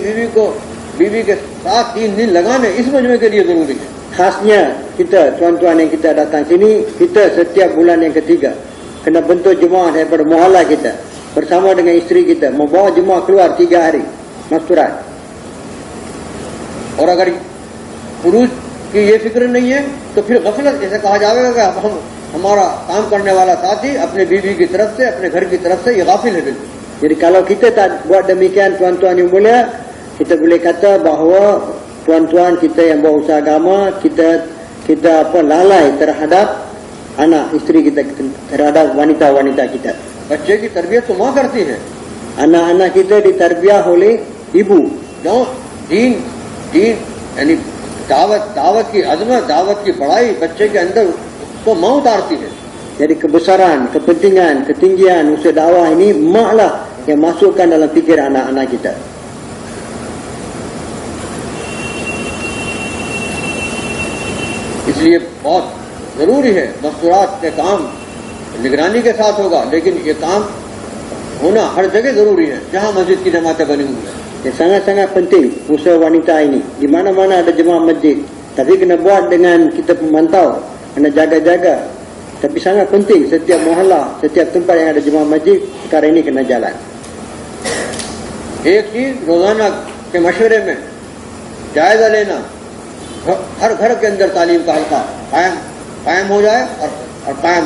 बीवी के साथ 3 दिन लगाने, इस मजमे के लिए जरूरी है. Khasnya kita, tuan-tuan yang kita datang sini, kita setiap bulan yang ketiga kena bentuk jemaah daripada mohalla kita bersama dengan isteri kita, membawa jemaah keluar 3 hari masturat. और अगर पुरुष की ये फिक्र नहीं है तो फिर गफलत, जैसे कहा जाएगा कि हमारा काम करने वाला साथी अपने बीवी की तरफ से, अपने घर की तरफ से ये गाफिल है बिल्कुल. Jadi kalau kita tak buat demikian, tuan-tuan yang mulia, kita boleh kata bahawa tuan-tuan kita yang buat usaha agama, kita lalai terhadap anak isteri kita, terhadap wanita-wanita kita. बच्चे की तरबियत तो माँ करती है. Anak-anak kita ditarbiyah oleh ibu. क्यों? दीन यानी दावत की अजमत, दावत की बड़ाई बच्चे के अंदर तो माँ उतारती है. Jadi kebesaran, kepentingan, ketinggian usaha dakwah ini mak lah yang masukkan dalam fikir anak-anak kita. इसलिए बहुत जरूरी है, मस्तूरात के काम निगरानी के साथ होगा, लेकिन ये काम होना हर जगह जरूरी है जहाँ मस्जिद की जमातें बनी हुई है. Sangat-sangat penting usaha wanita ini. Di mana-mana ada jemaah masjid, tapi kena buat dengan kita pemantau, kena jaga-jaga. Tapi sangat penting setiap mohalla, setiap tempat yang ada jemaah masjid, perkara ini kena jalan. एक चीज रोजाना के मशवरे में जायजा लेना, हर घर के अंदर तालीम का हल्का कायम हो जाए और कायम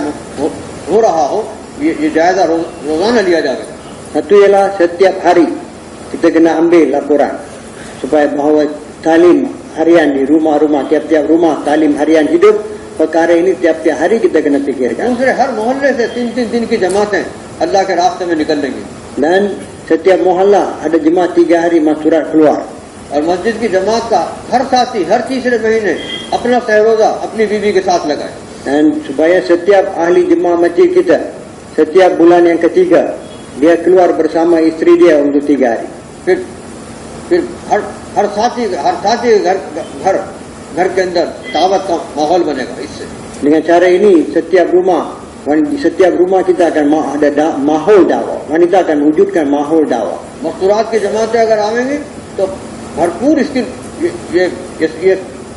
हो रहा हो, ये जायजा रोजाना लिया जाएगा. Satu ialah setiap hari kita kena ambil laporan supaya bahawa talim harian di rumah-rumah, tiap-tiap rumah talim harian hidup. Perkara ini tiap-tiap hari kita kena fikirkan. दूसरे हर मोहल्ले से 3 दिन की जमातें अल्लाह के रास्ते में निकल लेंगी. Dan setiap mohalla ada jemaah 3 hari masturat keluar. और मस्जिद की जमात का हर साथी हर तीसरे महीने अपना सहरोजा अपनी बीवी के साथ लगाए. Dan supaya setiap ahli jemaah masjid kita setiap bulan yang ketiga dia keluar bersama isteri dia untuk 3 hari. फिर हर साथी घर के अंदर दावत का माहौल बनेगा. इससे dengan cara ini setiap rumah di setiap rumah kita akan ada mahol dakwah. Wanita akan wujudkan mahol dakwah. मस्तूरात की जमातें अगर आवेंगी तो भरपूर इसकी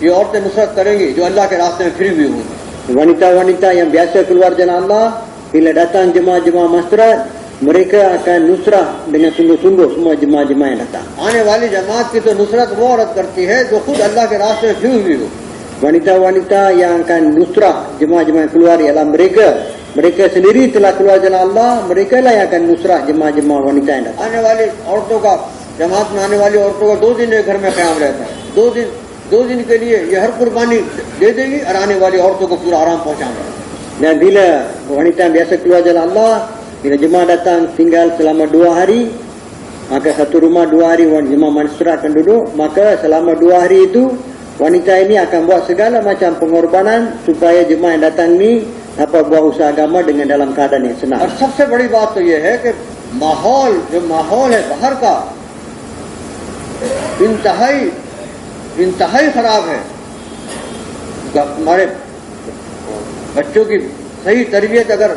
ये औरतें नुसरत करेंगी जो अल्लाह के रास्ते में फिरी हुई होंगी. Wanita-wanita yang biasa keluar jalan Allah, bila datang jemaah-jemaah masturat, mereka akan nusrah dengan sungguh-sungguh semua jemaah-jemaah yang datang. आने वाली जमात की तो नुसरत वो औरत करती है जो खुद अल्लाह के रास्ते में फिरी हुई हो. Wanita-wanita yang akan nusrah jemaah-jemaah yang keluar ialah mereka sendiri telah keluar jalan Allah, mereka lah yang akan nusrah jemaah-jemaah wanita yang datang. आने वाली औरतों का जमात में आने वाली औरतों का 2 दिन एक घर में क़याम रहता है. 2 दिन के लिए ये हर कुर्बानी दे देगी और आने वाली औरतों को पूरा आराम पहुंचाएंगे. Dan bila wanita yang biasa keluar jalan Allah, bila jemaah datang tinggal selama 2 hari, maka satu rumah 2 hari jemaah masturat akan duduk, maka selama 2 hari itu wanita ini akan buat segala macam pengorbanan supaya jemaah yang datang ni dapat buat usaha agama dengan dalam keadaan yang senang. और सबसे बड़ी बात तो ये है कि जो माहौल है बाहर का इंतहाई खराब है. हमारे बच्चों की सही तरबियत अगर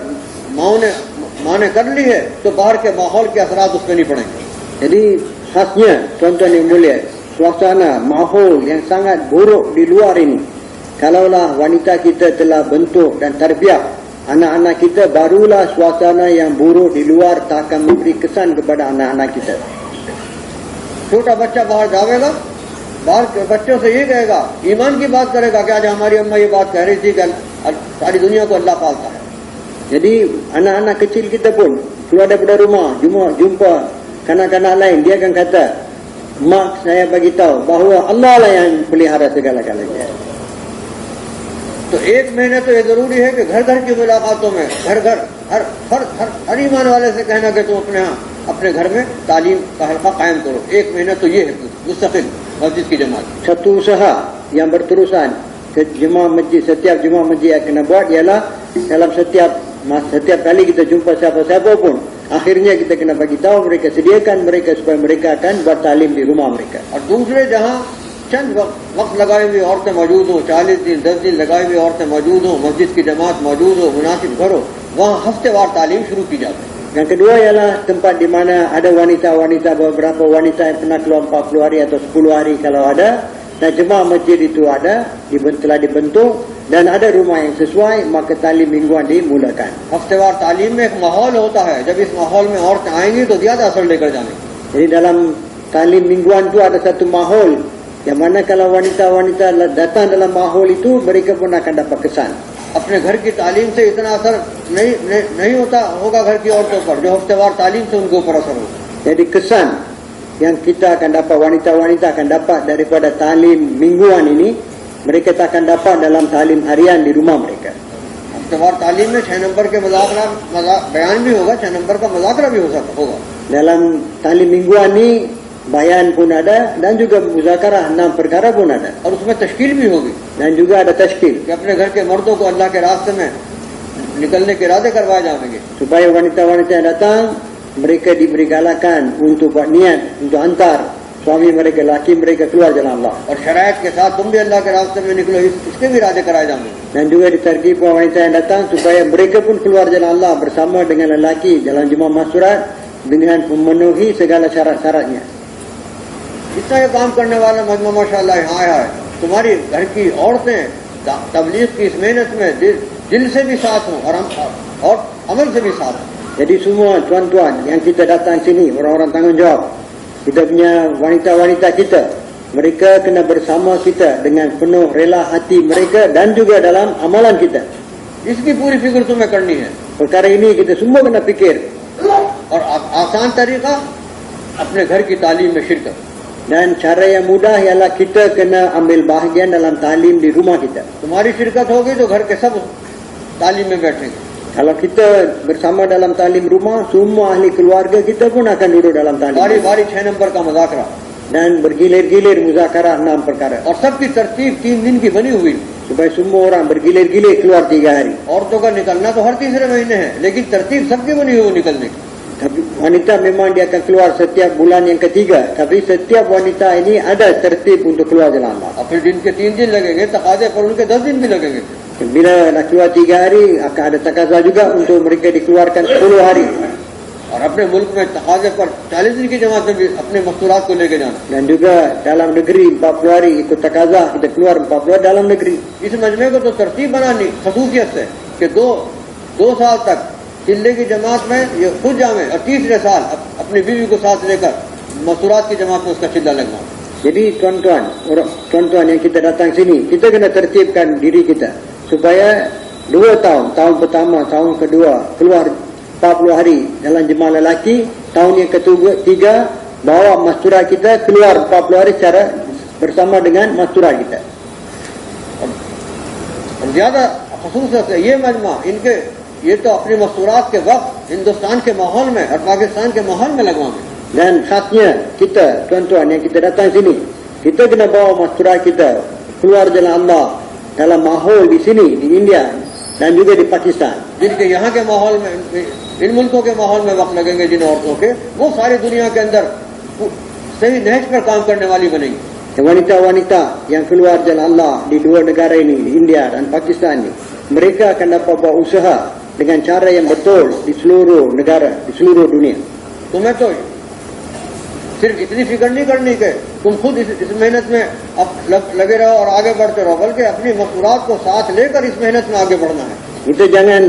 माँ ने कर ली है तो बाहर के माहौल के असरात उस पर नहीं पड़ेंगे. Jadi khasnya tuan-tuan yang mulia, suasana mahol yang sangat buruk di luar ini, kalaulah wanita kita telah bentuk dan terbiak anak-anak kita, barulah suasana yang buruk di luar tak akan memberi kesan kepada anak-anak kita. छोटा बच्चा बाहर जाएगा, बाहर के बच्चों से ये कहेगा, ईमान की बात करेगा कि आज हमारी अम्मा ये बात कह रही थी कि सारी दुनिया को अल्लाह पालता है. Jadi anak-anak kecil kita pun keluar daripada rumah, jumpa kanak-kanak lain, dia akan kata, mak saya bagi tahu bahawa Allah lah yang pelihara segala-galanya. तो 1 महीने तो ये जरूरी है कि घर घर की मुलाकातों में हर ईमान वाले से कहना कि तुम अपने घर में तालीम का हल्का कायम करो. 1 महीना तो ये है मुस्तकिल मस्जिद की जमात. Satu usaha yang berterusan setiap jemaah masjid yang kena buat ialah dalam setiap kali kita jumpa siapa-siapa pun, akhirnya kita kena bagi tahu mereka, sediakan mereka supaya mereka akan buat talim di rumah mereka. और दूसरे जहाँ चंद वक्त लगाई हुई औरतें मौजूद हो, 40 दिन 10 दिन लगाई हुई औरतें मौजूद हो, मस्जिद की जमात मौजूद हो, मुनासिब घर हो, वहाँ हफ्तेवार तालीम शुरू की जाती है. Yang kedua ialah tempat di mana ada wanita-wanita, beberapa wanita yang pernah keluar 40 hari atau 10 hari kalau ada, dan jemaah masjid itu telah dibentuk dan ada rumah yang sesuai, maka talim mingguan dimulakan. हफ्तेवार तालीम में एक माहौल होता है, जब इस माहौल में औरतें आएंगी तो ज्यादा असर लेकर जाएंगी. Jadi dalam talim mingguan itu ada satu mahol yang mana kalau wanita-wanita datang dalam mahol itu, mereka pun akan dapat kesan. अपने घर की तालीम से इतना असर नहीं होगा घर की औरतों पर, जो हफ्तेवार तालीम से उनके ऊपर असर होगा. Jadi kesan yang kita akan dapat, wanita-wanita akan dapat daripada talim mingguan ini, mereka tak akan dapat dalam talim harian di rumah mereka. हफ्तेवार तालीम में 6 नंबर के बयान भी होगा, 6 नंबर का मुज़ाकरा भी होगा. Dalam talim mingguan ni bayan pun ada dan juga muzakarah 6 perkara pun ada. और उसमें तश्कील भी होगी Dan juga ada tashkil कि अपने घर के मर्दों को अल्लाह के रास्ते में निकलने के इरादे करवाए जाएंगे. supaya wanita-wanita yang datang mereka diberi galakan untuk buat niat untuk hantar suami mereka, laki mereka keluar jalan Allah. और शरायत के साथ तुम भी अल्लाह के रास्ते में निकलो, इसके भी इरादे कराए जाएंगे. Dan juga ditergib wanita yang datang supaya mereka pun keluar jalan Allah bersama dengan lelaki dalam jemaah masturat dengan memenuhi segala syarat-syaratnya. इतना ये काम करने वाला मजमा माशाअल्लाह यहाँ आया है. तुम्हारी घर की औरतें तबलीग की इस मेहनत में दिल से भी साथ हों और अमल से भी साथ हों. Jadi semua tuan-tuan yang kita datang sini, orang-orang tanggungjawab, kita punya wanita-wanita kita, mereka kena bersama kita dengan penuh rela hati mereka dan juga dalam amalan kita. इसकी पूरी फिक्र तुम्हें करनी है. Perkara ini kita semua kena fikir. और आसान तरीका अपने घर की तालीम में शिरकत. Dan cara yang mudah ialah kita kena ambil bahagian dalam talim di rumah kita. तुम्हारी शिरकत होगी तो घर के सब तालीम में बैठेंगे. Kalau kita bersama dalam talim rumah, semua ahli keluarga kita pun akan duduk dalam talim. बारी 6 नंबर का मुज़ाकरा Dan bergilir-gilir muzakarah 6 perkara. और सबकी तरतीब 3 दिन की बनी हुई. Supaya semua orang bergilir-gilir keluar 3 hari. औरतों का निकलना तो हर तीसरे महीने है, लेकिन तरतीब सबकी बनी हुई निकलने की. Tapi wanita memang dia akan keluar setiap bulan yang ketiga. Tapi setiap wanita ini ada tertib untuk keluar jalan Allah. और फिर दिन के 3 दिन लगेंगे, तकाजे पर उनके 10 दिन भी लगेंगे. Bila nak keluar 3 hari, akan ada takaza juga untuk mereka dikeluarkan 10 hari. और अपने मुल्क में तकाजे पर 40 दिन की जमात में भी अपने मस्तूरात को लेके जाना। Dan juga dalam negeri 40 hari ikut takaza, kita keluar 40 hari dalam negeri. इस मजमे को तो तरतीब बनानी खसूसियत से कि दो साल तक चिल्ले की जमात में ये खुद जामे और तीसरे साल अपनी बीवी को साथ लेकर मस्तूरात की जमात में उसका चिल्ला लगना। Jadi tuan-tuan yang kita datang sini, kita kena tertibkan diri kita supaya 2 tahun, tahun pertama, tahun kedua keluar 40 hari dalam jemaah lelaki, tahun yang ketiga bawa mastura kita keluar 40 hari secara bersama dengan mastura kita. और ज्यादा खसूसियत से ये मजमा इनके ये तो अपनी मस्तूरात के वक्त हिंदुस्तान के माहौल में और पाकिस्तान के माहौल में लगवाएंगे। Dan khasnya kita, tuan-tuan yang kita datang sini, kita kena bawa mastura kita keluar jalan Allah dalam mahol di sini, di India dan juga di Pakistan. जिनके यहाँ के माहौल में, इन मुल्कों के माहौल में वक्त लगेंगे जिन औरतों के, वो सारी दुनिया के अंदर सही नहज पर काम करने वाली बनेगी। Wanita-wanita yang keluar jalan Allah di 2 negara ini, di India dan Pakistan ini, mereka akan dapat buat usaha dengan cara yang betul di seluruh negara, di seluruh dunia. तुम्हें तो सिर्फ इतनी फिक्र नहीं करनी कि तुम खुद इस मेहनत में अब लगे रहो और आगे बढ़ते रहो, बल्कि अपनी मस्तूरात को साथ लेकर इस मेहनत में आगे बढ़ना है। Kita jangan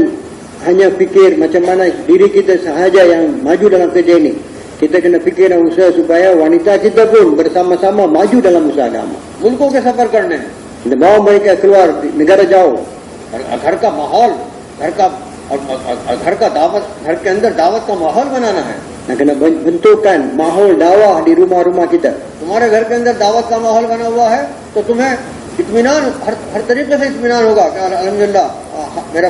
hanya fikir macam mana diri kita sahaja yang maju dalam kerja ini. Kita kena fikir dan usaha supaya wanita kita pun bersama-sama maju dalam usaha agama. मुल्कों के सफर करने हैं, Kita bawa mereka keluar negara jauh. और घर का माहौल, घर का दावत, घर के अंदर दावत का माहौल बनाना है। Nak kena bentukkan mahol dakwah di rumah-rumah kita. तुम्हारे घर के अंदर दावत का माहौल बना हुआ है तो तुम्हें इत्मीनान हर तरीके से इत्मीनान होगा कि अल्हम्दुलिल्लाह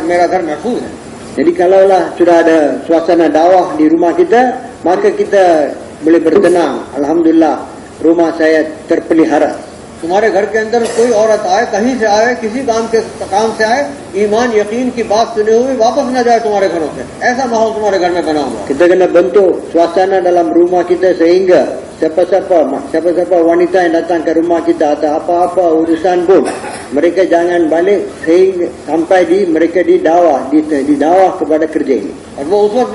मेरा घर महफूज है। Jadi kalaulah sudah ada suasana dakwah di rumah kita, maka kita boleh bertenang. Alhamdulillah, rumah saya terpelihara. तुम्हारे घर के अंदर कोई औरत आए, कहीं से आए, किसी काम से आए, ईमान यकीन की बात सुने हुए वापस न जाए तुम्हारे घरों से, ऐसा माहौल तुम्हारे घर में बना हुआ है। Kita kena bentuk suasana dalam rumah kita sehingga siapa-siapa wanita yang datang ke rumah kita atau apa-apa urusan pun, mereka jangan balik sehingga sampai mereka di dakwah kepada kerja ini. और वो उस वक्त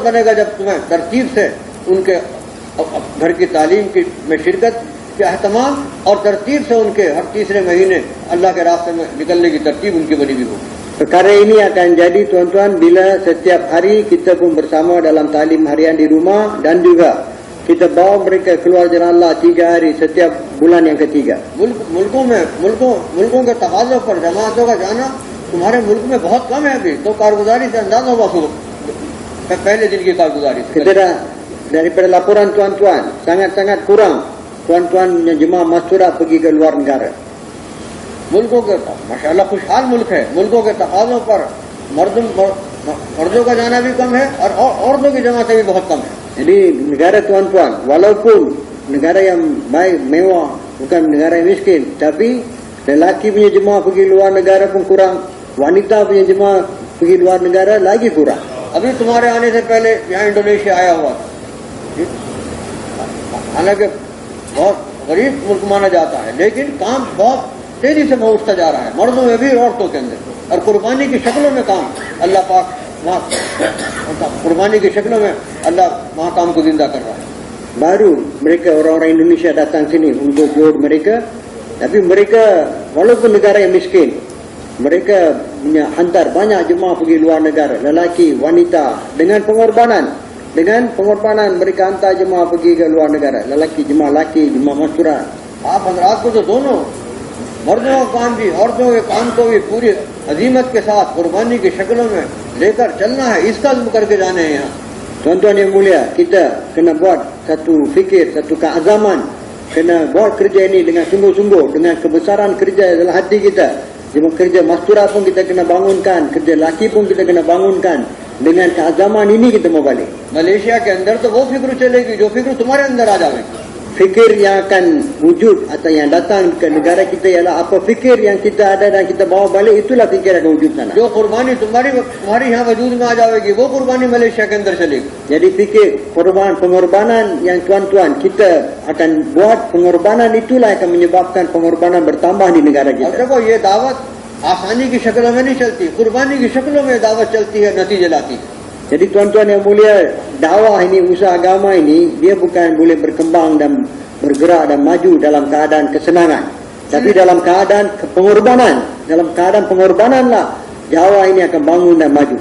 बनेगा जब तुम्हें तरतीब से उनके घर की तालीम में शिरकत के अहतमाम और तरतीब से उनके हर तीसरे महीने अल्लाह के रास्ते में निकलने की तरतीब उनकी बनी हुई होगी। Perkara ini akan jadi tuan-tuan bila setiap hari kita pun bersama dalam talim harian di rumah dan juga kita bawa mereka keluar jalan Allah 3 hari setiap bulan yang ketiga. मुल्कों के तकाज़ों पर जमातों का जाना तुम्हारे मुल्क में बहुत कम है अभी, तो कारगुजारी से अंदाजा होगा पहले दिन की कारगुजारी से। Daripada laporan tuan-tuan, sangat-sangat kurang tuan-tuan jemaah mastura pergi ke luar negara. मुल्कों के माशाअल्लाह खुशहाल मुल्क है, मुल्कों के तकाज़ों पर मर्दों का जाना भी कम है और औरतों की जमातें भी बहुत कम है। Jadi negara tuan-tuan, walaupun negara yang baik, mewah, bukan negara yang miskin, tapi lelaki punya jemaah pergi luar negara pun kurang, wanita punya jemaah pergi luar negara lagi kurang. अभी तुम्हारे आने से पहले यहाँ इंडोनेशिया आया हुआ, हालांकि बहुत गरीब मुल्क माना जाता है, लेकिन काम बहुत तेजी से उठता जा रहा है, मर्दों में भी औरतों के अंदर, और कुर्बानी की शक्लों में काम अल्लाह पाक वहाँ कुर्बानी की शक्लों में अल्लाह वहाँ काम को जिंदा कर रहा है। Baru mereka orang-orang Indonesia datang sini untuk jod mereka, tapi mereka walaupun negara yang miskin, mereka hantar banyak jemaah pergi luar negara, lelaki, wanita, dengan pengorbanan mereka hantar jemaah pergi ke luar negara, lelaki, jemaah mastura. आप हजरात को तो दोनों मर्दों का काम भी औरतों के काम को भी पूरी अजीमत के साथ कुर्बानी की शक्लों में लेकर चलना है, इसका अज़्म करके जाने हैं यहाँ। Tuan-tuan yang mulia, kita kena buat satu fikir, satu keazaman, kena buat kerja ini dengan sungguh-sungguh, dengan kebesaran kerja dalam hati kita. Jemaah kerja mastura pun kita kena bangunkan, kerja laki pun kita kena bangunkan. Dengan keazaman ini kita mau balik. Malaysia के अंदर तो वो फिक्र चलेगी जो फिक्र तुम्हारे अंदर आ जाएगी। fikir yang akan wujud atau yang datang ke negara kita ialah apa fikir yang kita ada dan kita bawa balik, itulah fikir yang akan wujud sana. जो कुर्बानी तुम्हारी यहाँ वजूद में आ जाएगी वो कुर्बानी मलेशिया के अंदर चलेगी. Jadi fikir pengorbanan yang tuan-tuan kita akan buat, pengorbanan itulah yang akan menyebabkan pengorbanan bertambah di negara अब kita. देखो ये दावत आसानी की शक्लों में नहीं चलती, कुर्बानी की शक्लों में दावत चलती है, नतीजे लाती है. Jadi tuan-tuan yang mulia, dakwah ini, usaha agama ini, dia bukan boleh berkembang dan bergerak dan maju dalam keadaan kesenangan, tapi dalam keadaan pengorbanan. Dalam keadaan pengorbananlah dakwah ini akan bangun dan maju.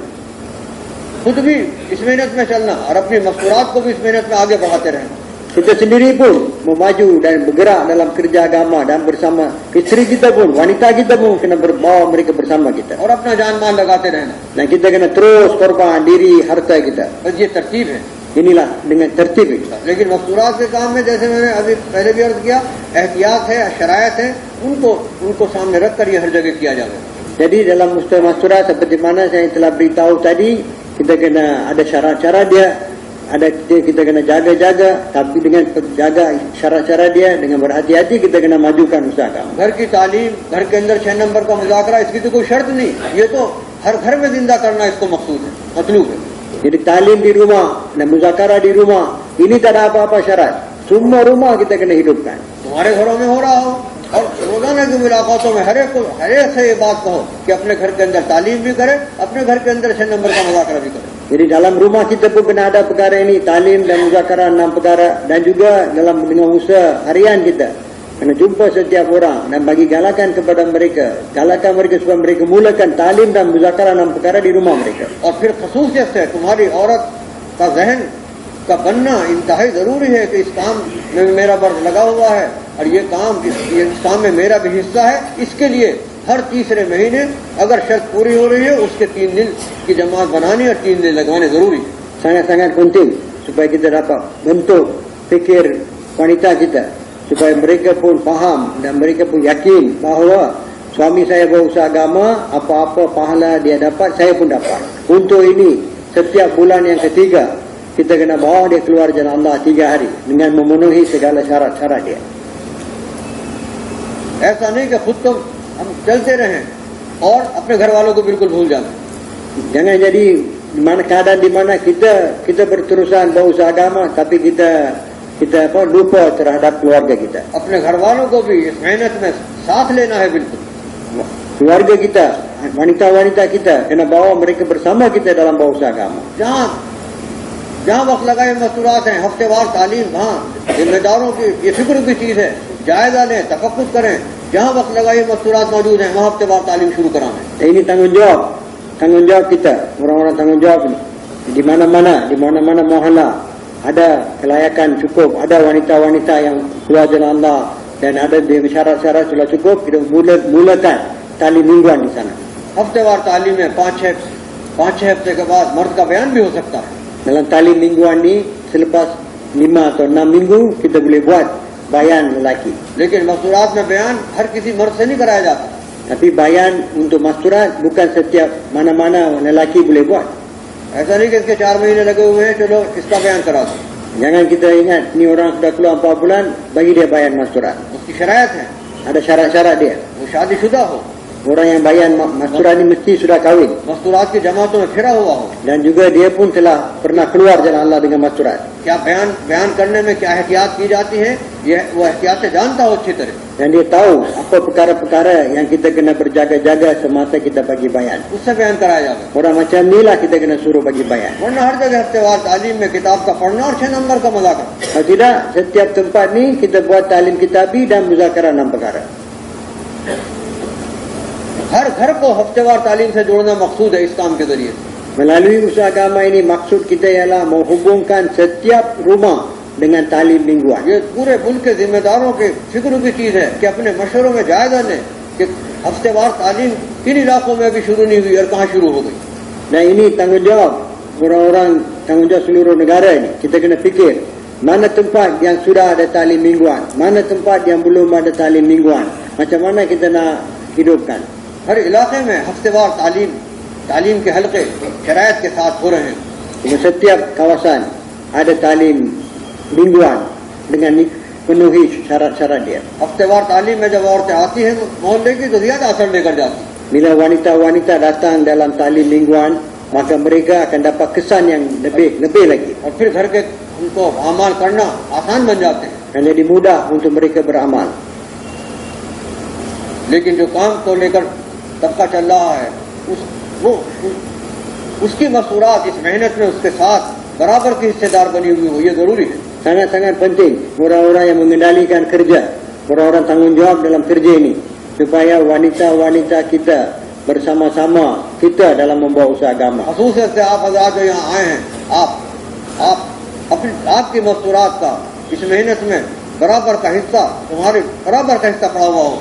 खुद भी इस मेहनत में चलना और अपनी मस्तूरात को भी इस मेहनत में आगे बढ़ाते रहना. Kita sendiri pun memaju dan bergerak dalam kerja agama dan bersama isteri kita pun, wanita kita pun kena berbawa mereka bersama kita. और अपना जान माल लगाते रहना. Dan kita kena terus korban diri, harta kita. बस ये तरतीब है. Inilah dengan tertib itu. लेकिन मस्तूरात के काम में जैसे मैंने अभी पहले भी अर्ज किया, एहतियात है, शरायत है, उनको सामने रख कर ये हर जगह किया जाए. Jadi dalam masturat seperti mana saya telah beritahu tadi, kita kena ada syarat-syarat dia, ada kita kena jaga-jaga, tapi dengan jaga syarat-syarat dia, dengan berhati-hati kita kena majukan usaha kamu. घर की तालीम, घर के अंदर 6 नंबर का मुजाकरा, इसकी तो कोई शर्त नहीं, ये तो हर घर में जिंदा करना इसको मकसूद है, मतलूब है. Jadi talim di rumah dan muzakarah di rumah, ini tak ada apa-apa syarat. Semua rumah kita kena hidupkan. तुम्हारे घरों में हो रहा हो और रोजाना की मुलाकातों में हर एक से ये बात कहो कि अपने घर के अंदर तालीम भी करे, अपने घर के अंदर 6 नंबर का मुजाकरा भी करे. Jadi dalam rumah kita pun kena ada perkara ini, talim dan muzakarah 6 perkara, dan juga dalam dengan usaha harian kita kena jumpa setiap orang dan bagi galakan kepada mereka, galakan mereka supaya mereka mulakan talim dan muzakarah 6 perkara di rumah mereka. और फिर खसूसियत से तुम्हारी औरत का जहन का बनना इंतहाई जरूरी है कि इस काम में मेरा वर्ग लगा हुआ है और ये काम में मेरा भी हिस्सा है. इसके लिए हर तीसरे महीने अगर शर्त पूरी हो रही है उसके 3 दिन की जमात बनानी और 3 दिन लगवाने जरूरी है. Sangat-sangat penting supaya kita dapat bentuk fikir wanita kita, supaya mereka pun faham dan mereka pun yakin bahawa suami saya berusaha agama, apa-apa pahala dia dapat, saya pun dapat. Untuk ini, setiap bulan yang ketiga, kita kena bawa dia keluar jalan Allah 3 hari dengan memenuhi segala syarat-syarat dia. ऐसा नहीं कि खुद तो हम चलते रहें और अपने घर वालों को बिल्कुल भूल जाते. Jangan jadi di mana keadaan di mana kita berterusan berusaha agama, tapi kita lupa terhadap keluarga kita. अपने घर वालों को भी इस मेहनत में साथ लेना है बिल्कुल. Keluarga kita, wanita-wanita kita kena bawa mereka bersama kita dalam berusaha agama. जहाँ वक्त लगाए मस्तूरात हैं, हफ्तेवार तालीम, वहाँ जिम्मेदारों की ये फिक्र की चीज़ है, जायजा लें, तफक्कुर करें. जहाँ वक्त लगाए मस्तूरात मौजूद हैं वहाँ हफ्तेवार तालीम शुरू कराएं. Ini tanggungjawab kita, orang-orang tanggungjawab ini. Di mana-mana mohonlah ada kelayakan cukup, ada wanita-wanita yang keluar jalan Allah dan ada syarat-syarat sudah cukup, kita mulakan talim mingguan di sana. हफ्तेवार तालीम में 5-6 हफ्ते के बाद मर्द का बयान भी हो सकता है. Dalam talim mingguan ni, selepas 5 atau 6 minggu, kita boleh buat bayan lelaki. लेकिन मस्तूरात में बयान हर किसी मर्द से नहीं कराया जाता. Tapi bayan untuk masturat bukan setiap mana-mana lelaki boleh buat. ऐसा नहीं कि इसके 4 महीने लगे हुए हैं, चलो इसका बयान करा दो. Jangan kita ingat, ni orang sudah keluar 4 bulan, bagi dia bayan masturat. उसकी शरायत है, Ada syarat-syarat dia. वो शादीशुदा हो, Orang yang bayan masturat ni mesti sudah kahwin. मस्तूरात की जमातों में फिरा हुआ हो. Dan juga dia pun telah pernah keluar jalan Allah dengan masturat. क्या बयान करने में क्या एहतियात की जाती है, ये वो एहतियात से जानता हो अच्छी तरह. Dan dia tahu apa perkara-perkara yang kita kena berjaga-jaga semasa kita bagi bayan. उससे बयान कराया जाए. Orang macam ni lah kita kena suruh bagi bayan. वरना हर जगह हफ्तेवार तालीम में किताब का पढ़ना और 6 नंबर का मुज़ाकरा. Kalau tidak, setiap tempat ni kita buat talim kitabi dan muzakarah 6 perkara. हर घर को हफ्तेवार तालीम से जोड़ना मकसूद है इस काम के जरिए. Melalui usaha agama ini, maksud kita ialah menghubungkan setiap rumah dengan talim mingguan. ये पूरे मुल्क के जिम्मेदारों के फिक्र की चीज़ है कि अपने मशवरों में जायजा लें कि हफ्तेवार तालीम किन इलाकों में अभी शुरू नहीं हुई और कहाँ शुरू हो गई. Dan ini tanggungjawab orang-orang, tanggungjawab seluruh negara ini. Kita kena fikir, mana tempat yang sudah ada talim mingguan, mana tempat yang belum ada talim mingguan, macam mana kita nak hidupkan. हर इलाके में हफ्तेवार तालीम के हलके शरायत के साथ हो रहे हैं. Di setiap kawasan ada talim mingguan dengan penuhi syarat-syarat dia. हफ्तेवार तालीम में जब औरतें आती हैं मोहल्ले की तो ज्यादा असर लेकर जाती हैं। Bila wanita-wanita datang dalam talim mingguan, maka mereka akan dapat kesan yang lebih lagi. और फिर घर के उनको अमाल करना आसान बन जाते हैं। Dan jadi mudah untuk mereka beramal. लेकिन जो काम को लेकर तबका चल रहा है उसकी मसूरात इस मेहनत में उसके साथ बराबर की हिस्सेदार बनी हुई हो, ये जरूरी है। Sangat-sangat penting orang-orang yang mengendalikan kerja, orang-orang tanggungjawab dalam kerja ini, supaya wanita-wanita kita bersama-sama kita dalam membawa usaha agama. खसूसियत से आप हज़रात जो यहाँ आए हैं, आप अपनी आपकी मस्तूरात का इस मेहनत में बराबर का हिस्सा, तुम्हारे बराबर का हिस्सा पड़ा हुआ हो।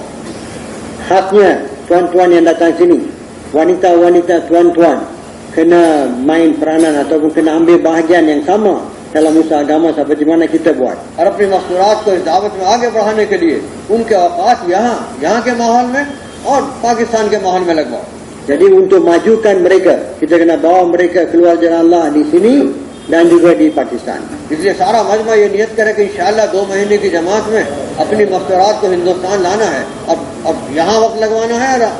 Haknya tuan-tuan yang datang sini, wanita-wanita tuan-tuan kena main peranan ataupun kena ambil bahagian yang sama dalam usaha agama seperti mana kita buat. और अपनी मस्तूरात को इस दावत में आगे बढ़ाने के लिए उनके औकात यहाँ के माहौल में और पाकिस्तान के माहौल में लगवाओ। Jadi untuk majukan mereka, kita kena bawa mereka keluar jalan Allah di sini dan juga di Pakistan. इसलिए सारा मजमा ये नियत करे कि इंशाअल्लाह 2 महीने की जमात में अपनी मस्तूरात को हिंदुस्तान लाना है, अब यहाँ वक्त लगवाना है और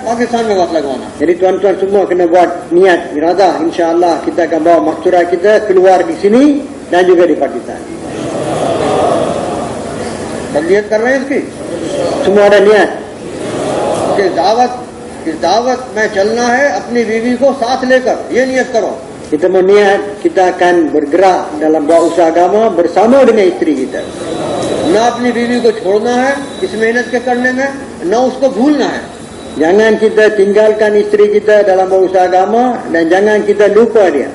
पाकिस्तान में वक्त लगवाना है। Jadi tuan-tuan semua kena buat niat, iradah, insya-Allah kita akan bawa masturat kita keluar di sini dan juga di Pakistan. सब नियत कर रहे हैं इसकी Semua ada niat. कि इस दावत में चलना है अपनी बीवी को साथ लेकर, ये नियत करो। Kita mau niat, kita akan bergerak dalam bawa usaha agama bersama dengan isteri kita. ना अपनी बीवी को छोड़ना है इस मेहनत के करने में, न उसको भूलना है। Jangan kita tinggalkan isteri kita dalam bawa usaha agama dan jangan kita lupa dia.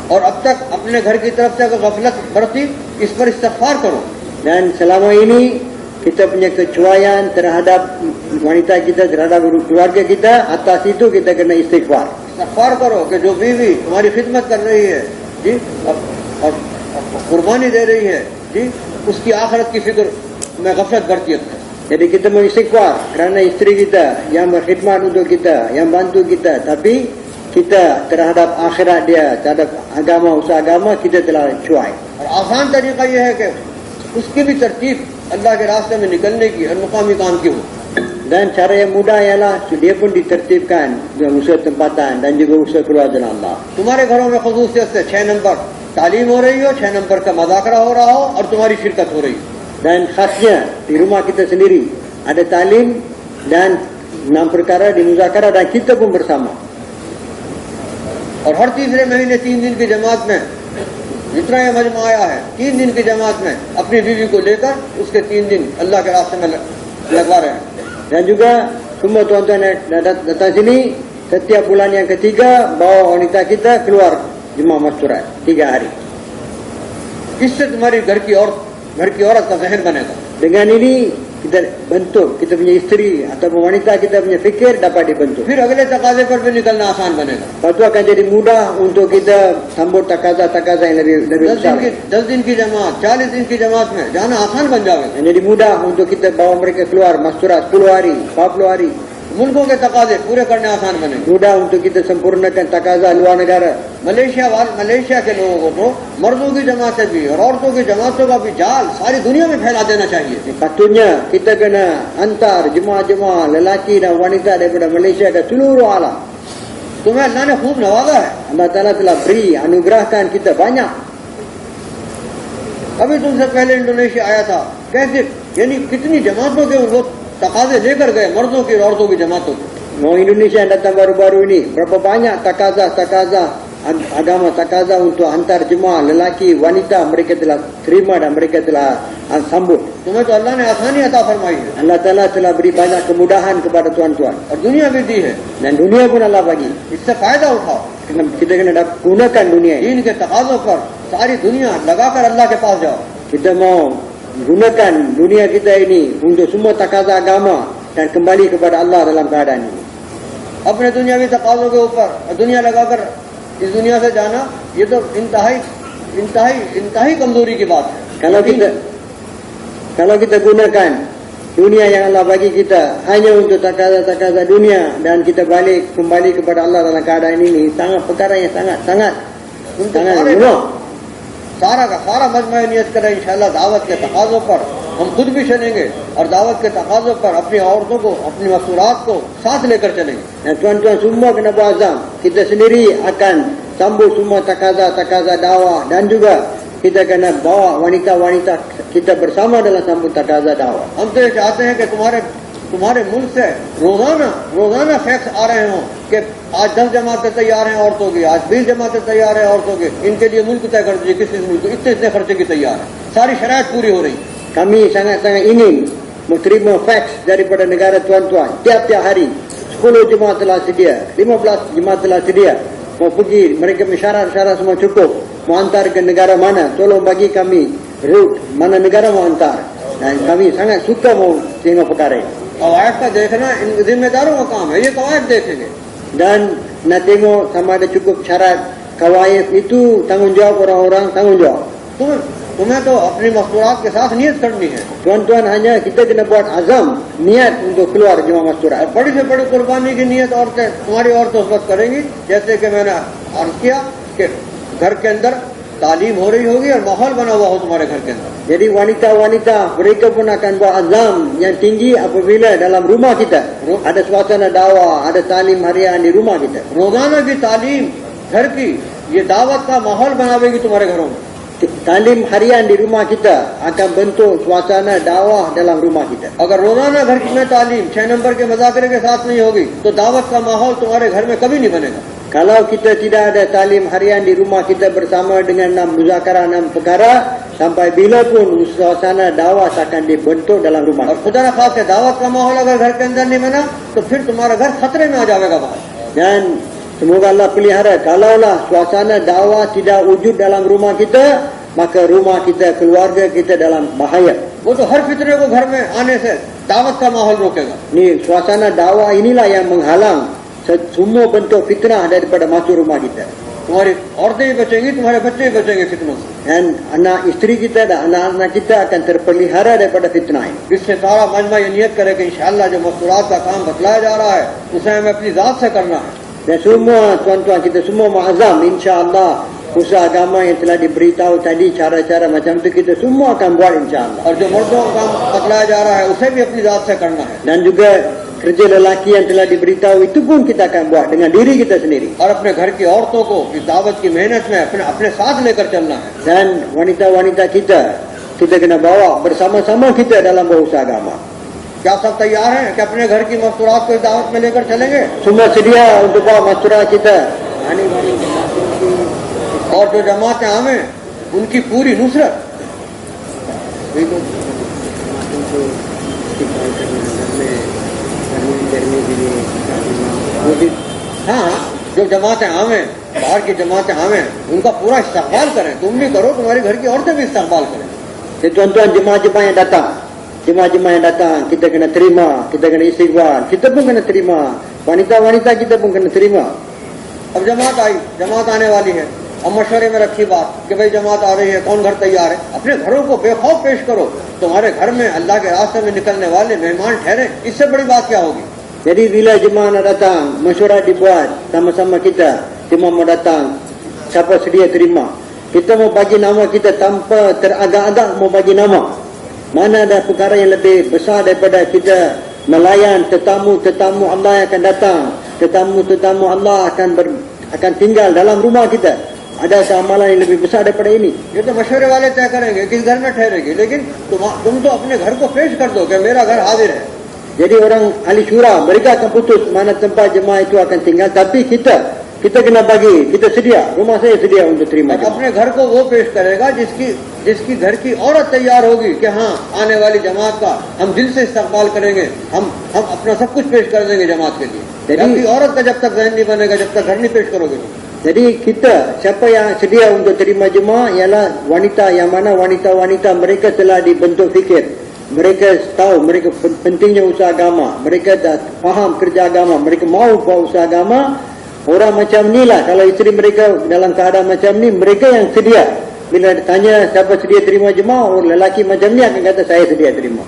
और अब तक अपने घर की तरफ से अगर गफलत बरती, इस पर इस्तग़फ़ार करो। Dan selama ini kita punya kecuaian terhadap wanita kita, terhadap keluarga kita, atas itu kita kena istighfar. इस्तग़फ़ार करो कि जो बीवी तुम्हारी खिदमत कर रही है जी और कुर्बानी दे रही है जी, उसकी आखिरत की फिक्र में गफलत बरती है। Jadi kita mau istighfar kerana isteri kita yang berkhidmat untuk kita, yang bantu kita, tapi kita terhadap akhirat dia, terhadap agama, usaha agama kita telah cuai. और आसान तरीका यह है कि उसकी भी तरतीब अल्लाह के रास्ते में निकलने की और मुकामी काम की हो। Dan cara yang mudah ialah dia pun ditertibkan dengan usaha tempatan dan juga usaha keluar jalan Allah. तुम्हारे घरों में ख़ुसूसियत से 6 नंबर तालीम हो रही हो, 6 नंबर का मज़ाकरा हो रहा हो और तुम्हारी शिरकत हो रही हो। Dan khasnya di rumah kita sendiri ada talim dan 6 perkara di muzakarah dan kita pun bersama. और हर तीसरे महीने 3 दिन की जमात में जितना ये मजमा आया है, 3 दिन की जमात में अपनी बीवी को लेकर उसके 3 दिन अल्लाह के रास्ते में लगवा रहे हैं। Dan juga semua tuan-tuan yang datang sini setiap bulan yang ketiga bawa wanita kita keluar jemaah masturat 3 hari. इससे तुम्हारी घर की औरत का जहन बनेगा। Dengan ini kita bentuk kita punya isteri ataupun wanita kita punya fikir dapat dibentuk. फिर अगले तकाजे पर भी निकलना आसान बनेगा। Lepas tu akan jadi mudah untuk kita sambut takaza-takaza yang lebih besar. 10 दिन की जमात, 40 दिन की जमात में जाना आसान बन जाएगा। Dan jadi mudah untuk kita bawa mereka keluar masturat 10 hari, 40 hari. मुल्कों के तकाजे पूरे करने आसान बनेंगे। Mudah untuk kita sempurnakan takaza luar negara. Malaysia के लोगों को मर्दों की जमातें भी और औरतों की जमातों का भी जाल सारी दुनिया में फैला देना चाहिए। Patutnya kita kena hantar jemaah-jemaah lelaki dan wanita daripada Malaysia ke seluruh alam. तुम्हें अल्लाह ने खूब नवाजा है। Allah Ta'ala telah beri, anugerahkan kita banyak. अभी तुमसे पहले इंडोनेशिया आया था, कैसे यानी कितनी जमातों के वो तकाजे लेकर गए, मर्दों की और औरतों की जमातों को। Orang Indonesia yang datang baru-baru ini, berapa banyak takaza agama, takaza untuk hantar jemaah lelaki, wanita mereka telah terima dan mereka telah sambut. तुम्हें तो अल्लाह ने आसानी अता फरमाई है Allah Ta'ala telah beri banyak kemudahan kepada tuan-tuan. और दुनिया भी दी है। Dan dunia pun Allah bagi. इससे फायदा उठाओ। Kita kena gunakan dunia ini. दीन के तकाजों पर सारी दुनिया लगाकर अल्लाह के पास जाओ। Kita mau gunakan dunia kita ini untuk semua takaza agama dan kembali kepada Allah dalam keadaan ini. अपने दुनियावी तकाजों के ऊपर दुनिया लगाकर इस दुनिया से जाना, ये तो इंतहाई कमजोरी की बात है। Kalau kita gunakan dunia yang Allah bagi kita hanya untuk takaza dunia dan kita kembali kepada Allah dalam keadaan ini, sangat perkara yang sangat mudah. सारा का सारा मजमा नियत करें इंशाअल्लाह दावत के तकाज़ों पर हम खुद भी चलेंगे और दावत के तकाज़ों पर अपनी औरतों को, अपनी मस्तूरात को साथ लेकर चलेंगे। Dan tuan-tuan semua kena berazam. Kita sendiri akan sambut semua takaza dakwah dan juga kita kena bawa wanita-wanita kita bersama dalam sambut takaza dakwah. हम तो ये चाहते हैं कि तुम्हारे मुल्क से रोजाना फैक्स आ रहे हों कि आज 10 जमातें तैयार हैं औरतों की, आज 20 जमातें तैयार हैं औरतों की, इनके लिए मुल्क तय कर दीजिए किस मुल्क को इतने खर्चे की तैयार है, सारी शराइत पूरी हो रही। Kami sangat-sangat ingin menerima fax daripada negara tuan-tuan. Tiap-tiap hari 10 jemaah telah sedia, 15 jemaah telah sedia. Mau pergi, mereka syarat-syarat semua cukup. Mau hantar ke negara mana, tolong bagi kami route mana negara mau hantar. Dan kami sangat suka mau tengok perkara ini. कवायद का देखना इन जिम्मेदारों का काम है, ये कवायद देखेंगे। Dan nak tengok sama ada cukup syarat kawaid itu tanggungjawab orang-orang, tanggungjawab. तुम्हें तो अपनी मस्तूरात के साथ नियत करनी है। Tuan-tuan hanya kita kena buat azam, niat untuk keluar jemaah masturat. और बड़ी से बड़ी कुर्बानी की नियत तुम्हारी औरतें उस वक्त करेंगी जैसे कि मैंने अर्ज किया कि घर के अंदर तालीम हो रही होगी और माहौल बना हुआ हो तुम्हारे घर के अंदर। Jadi wanita-wanita mereka pun akan buat azam yang tinggi apabila dalam rumah kita ada suasana dakwah, ada talim harian di rumah kita. रोजाना की तालीम घर की ये दावत का माहौल बनावेगी तुम्हारे घरों में। Talim harian di rumah kita akan bentuk suasana dakwah dalam rumah kita. अगर रोजाना घर में तालीम 6 नंबर के मजाकरे के साथ नहीं होगी तो दावत का माहौल तुम्हारे घर में कभी नहीं बनेगा। Kalau kita tidak ada talim harian di rumah kita bersama dengan 6 muzakarah 6 perkara, sampai bila pun suasana dakwah akan dibentuk dalam rumah. और खुदा न खास्ते दावत का माहौल अगर घर के अंदर नहीं बना तो फिर तुम्हारा घर खतरे में आ जाएगा बाहर। Dan semoga Allah pelihara, kalaulah suasana dakwah tidak wujud dalam rumah kita, maka rumah kita, keluarga kita dalam bahaya. वो तो हर फितरे को घर में आने से दावत का माहौल रोकेगा। Ni suasana dakwah inilah yang menghalang semua bentuk fitnah daripada masuk rumah kita. तुम्हारी औरतें भी बचेंगी, तुम्हारे बच्चे भी बचेंगे फितनों से। Dan anak isteri kita dan anak-anak kita akan terpelihara daripada fitnah ini. इससे सारा मजमा ये नियत करे कि इंशाअल्लाह जो मस्तूरात का काम बतलाया जा रहा है उसे हमें अपनी जात से करना है। Dan semua tuan-tuan kita semua muazzam, insya-Allah usaha agama yang telah diberitahu tadi cara-cara macam tu kita semua akan buat insya-Allah. और जो मर्दों का काम बतलाया जा रहा है उसे भी अपनी जात से करना है। Dan juga kerja lelaki yang telah diberitahu itu pun kita akan buat dengan diri kita sendiri. और अपने घर की औरतों को इस दावत की मेहनत में अपने साथ लेकर चलना है। Dan wanita-wanita kita kena bawa bersama-sama kita dalam berusaha agama. क्या सब तैयार हैं कि अपने घर की मस्तूरात को इस दावत में लेकर चलेंगे? Semua sedia untuk bawa masturat kita. और जो जमातें आवें उनकी पूरी नुसरत। हाँ, जो जमातें आवें, बाहर की जमातें आवें, उनका पूरा इस्तकबाल करें। तुम भी करो, तुम्हारी घर की औरतें भी इस्तकबाल करें। Tuan-tuan jemaah-jemaah yang datang, jemaah-jemaah yang datang, kita kena terima, kita kena istighfar, kita pun kena terima, wanita-wanita kita pun kena terima. अब जमात आई, जमात आने वाली है, अब मशवरे में रखी बात कि भाई जमात आ रही है, कौन घर तैयार है। अपने घरों को बेखौफ पेश करो, तुम्हारे घर में अल्लाह के रास्ते में निकलने वाले मेहमान ठहरे, इससे बड़ी बात क्या होगी। Jadi bila jemaah nak datang, mesyuarat dibuat sama-sama kita, jemaah mau datang, siapa sedia terima. Kita mau bagi nama kita tanpa teragak-agak mau bagi nama. Mana ada perkara yang lebih besar daripada kita melayan tetamu-tetamu Allah yang akan datang, tetamu-tetamu Allah akan tinggal dalam rumah kita. Ada amalan yang lebih besar daripada ini. ये तो मशवरे वाले तय करेंगे किस घर में ठहरेगी, लेकिन तुम तो अपने घर को पेश कर दो कि मेरा घर हाजिर है। Jadi orang ahli syura mereka akan putus mana tempat jemaah itu akan tinggal, tapi kita kena bagi, kita sedia, rumah saya sedia untuk terima jemaah. अपने घर को वो पेश करेगा जिसकी घर की औरत तैयार होगी कि हाँ आने वाली जमात का हम दिल से इस्तकबाल करेंगे, हम अपना सब कुछ पेश कर देंगे जमात के लिए। जबकि औरत का जब तक ज़हन नहीं बनेगा, जब तक घर नहीं पेश करोगे। Jadi kita, siapa yang sedia untuk terima jemaah ialah wanita yang mana wanita-wanita mereka telah dibentuk fikir. Mereka tahu mereka pentingnya usaha agama, mereka dah faham kerja agama, mereka mau buat usaha agama. Orang macam ni lah, kalau isteri mereka dalam keadaan macam ni, mereka yang sedia. Bila ditanya siapa sedia terima jemaah, orang lelaki macam ni akan kata saya sedia terima.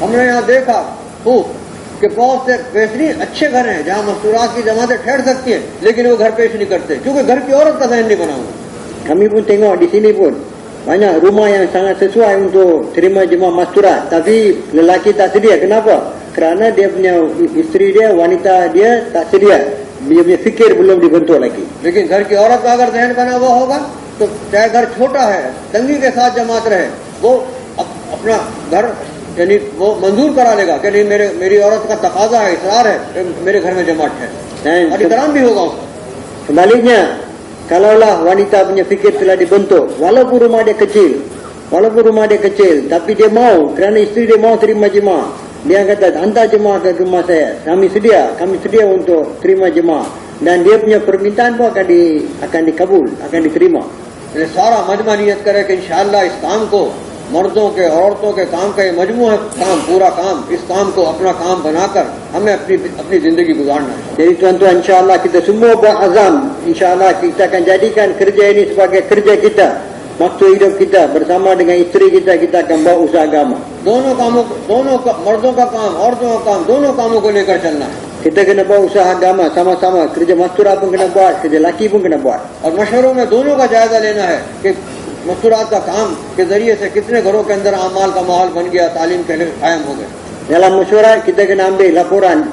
हमने यहाँ देखा कि बहुत से बेहतरीन अच्छे घर हैं जहाँ मस्तूरात की जमातें ठहर सकती हैं, लेकिन वो घर पेश नहीं करते क्योंकि घर की औरत का ज़हन नहीं बना हुआ। kami pun tengok di sini pun banyak rumah yang sangat sesuai untuk terima jemaah masturat, tapi lelaki tak sedia. Kenapa? Kerana dia punya isteri dia, wanita dia tak sedia. Dia punya fikir belum dibentuk lagi. लेकिन घर की औरत का अगर जहन बना हुआ होगा तो चाहे घर छोटा है, तंगी के साथ जमात रहे, वो अपना घर यानी वो मंजूर करा लेगा कि नहीं मेरी औरत का तकाजा है, इसरार है, मेरे घर में जमात है, और इकराम भी होगा उसका. Sebaliknya, kalaulah wanita punya fikir telah dibentuk, walaupun rumah dia kecil, tapi dia mau, kerana isteri dia mau terima jemaah, dia kata hantar jemaah ke rumah saya, kami sedia untuk terima jemaah, dan dia punya permintaan pun akan dikabul, akan diterima. ये सारा मजमा नियत करे कि इंशाअल्लाह इस काम को, मर्दों के औरतों के काम का ये मजमूआ काम, पूरा काम, इस काम को अपना काम बनाकर हमें अपनी जिंदगी गुजारना है. Jadi tuan-tuan, insyaAllah kita semua buat azam, insyaAllah kita akan jadikan kerja ini sebagai kerja kita, waktu hidup kita bersama dengan isteri kita akan bawa usaha agama. मर्दों का काम, औरतों का काम, दोनों कामों को लेकर चलना है. Kita kena bawa usaha agama sama-sama, kerja masturat pun kena buat, kerja laki pun kena buat. और मशवरों में दोनों का जायजा लेना है कि मस्तूरात का काम के जरिए से कितने घरों के अंदर अमाल का माहौल बन गया, तालीम के लिए कायम हो गए. Dalam mesyuarat kita kena ambil laporan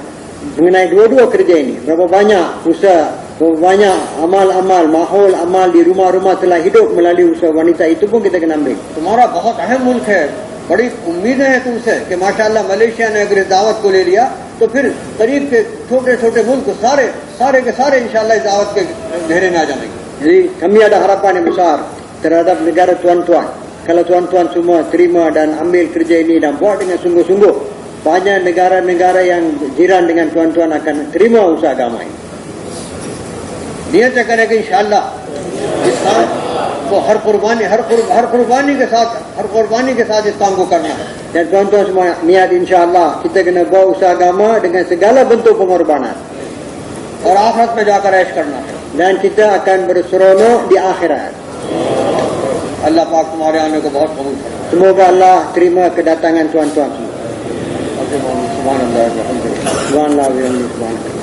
mengenai dua-dua kerja ini. Berapa banyak usaha, berapa banyak amal-amal, mahol amal di rumah-rumah telah hidup melalui usaha wanita, itu pun kita kena ambil. तुम्हारा बहुत अहम मुल्क है, बड़ी उम्मीदें हैं तुमसे कि माशाअल्लाह मलेशिया ने अगर इस दावत को ले लिया तो फिर करीब के छोटे-छोटे मुल्क सारे के सारे इंशाअल्लाह इस दावत के घेरे में आ जाएंगे. Jadi kami ada harapan yang besar terhadap negara tuan-tuan. Kalau tuan-tuan semua terima dan ambil kerja ini dan buat dengan sungguh-sungguh, banyak negara-negara yang jiran dengan tuan-tuan akan terima usaha agama ini. नियत करें कि इंशाअल्लाह इस काम को हर कुर्बानी के साथ इस काम को करना है. Dan tuan-tuan semua niat insyaAllah kita kena bawa usaha agama dengan segala bentuk pengorbanan. और आखिरत में जाकर ऐश करना है. Dan kita akan berseronok di akhirat. अल्लाह पाक तुम्हारे आने को बहुत कबूल करे. Semoga Allah terima kedatangan tuan-tuan semua. सुभान अल्लाह, अल्हम्दुलिल्लाह. Subhanallah wa bihamdihi, subhanallah.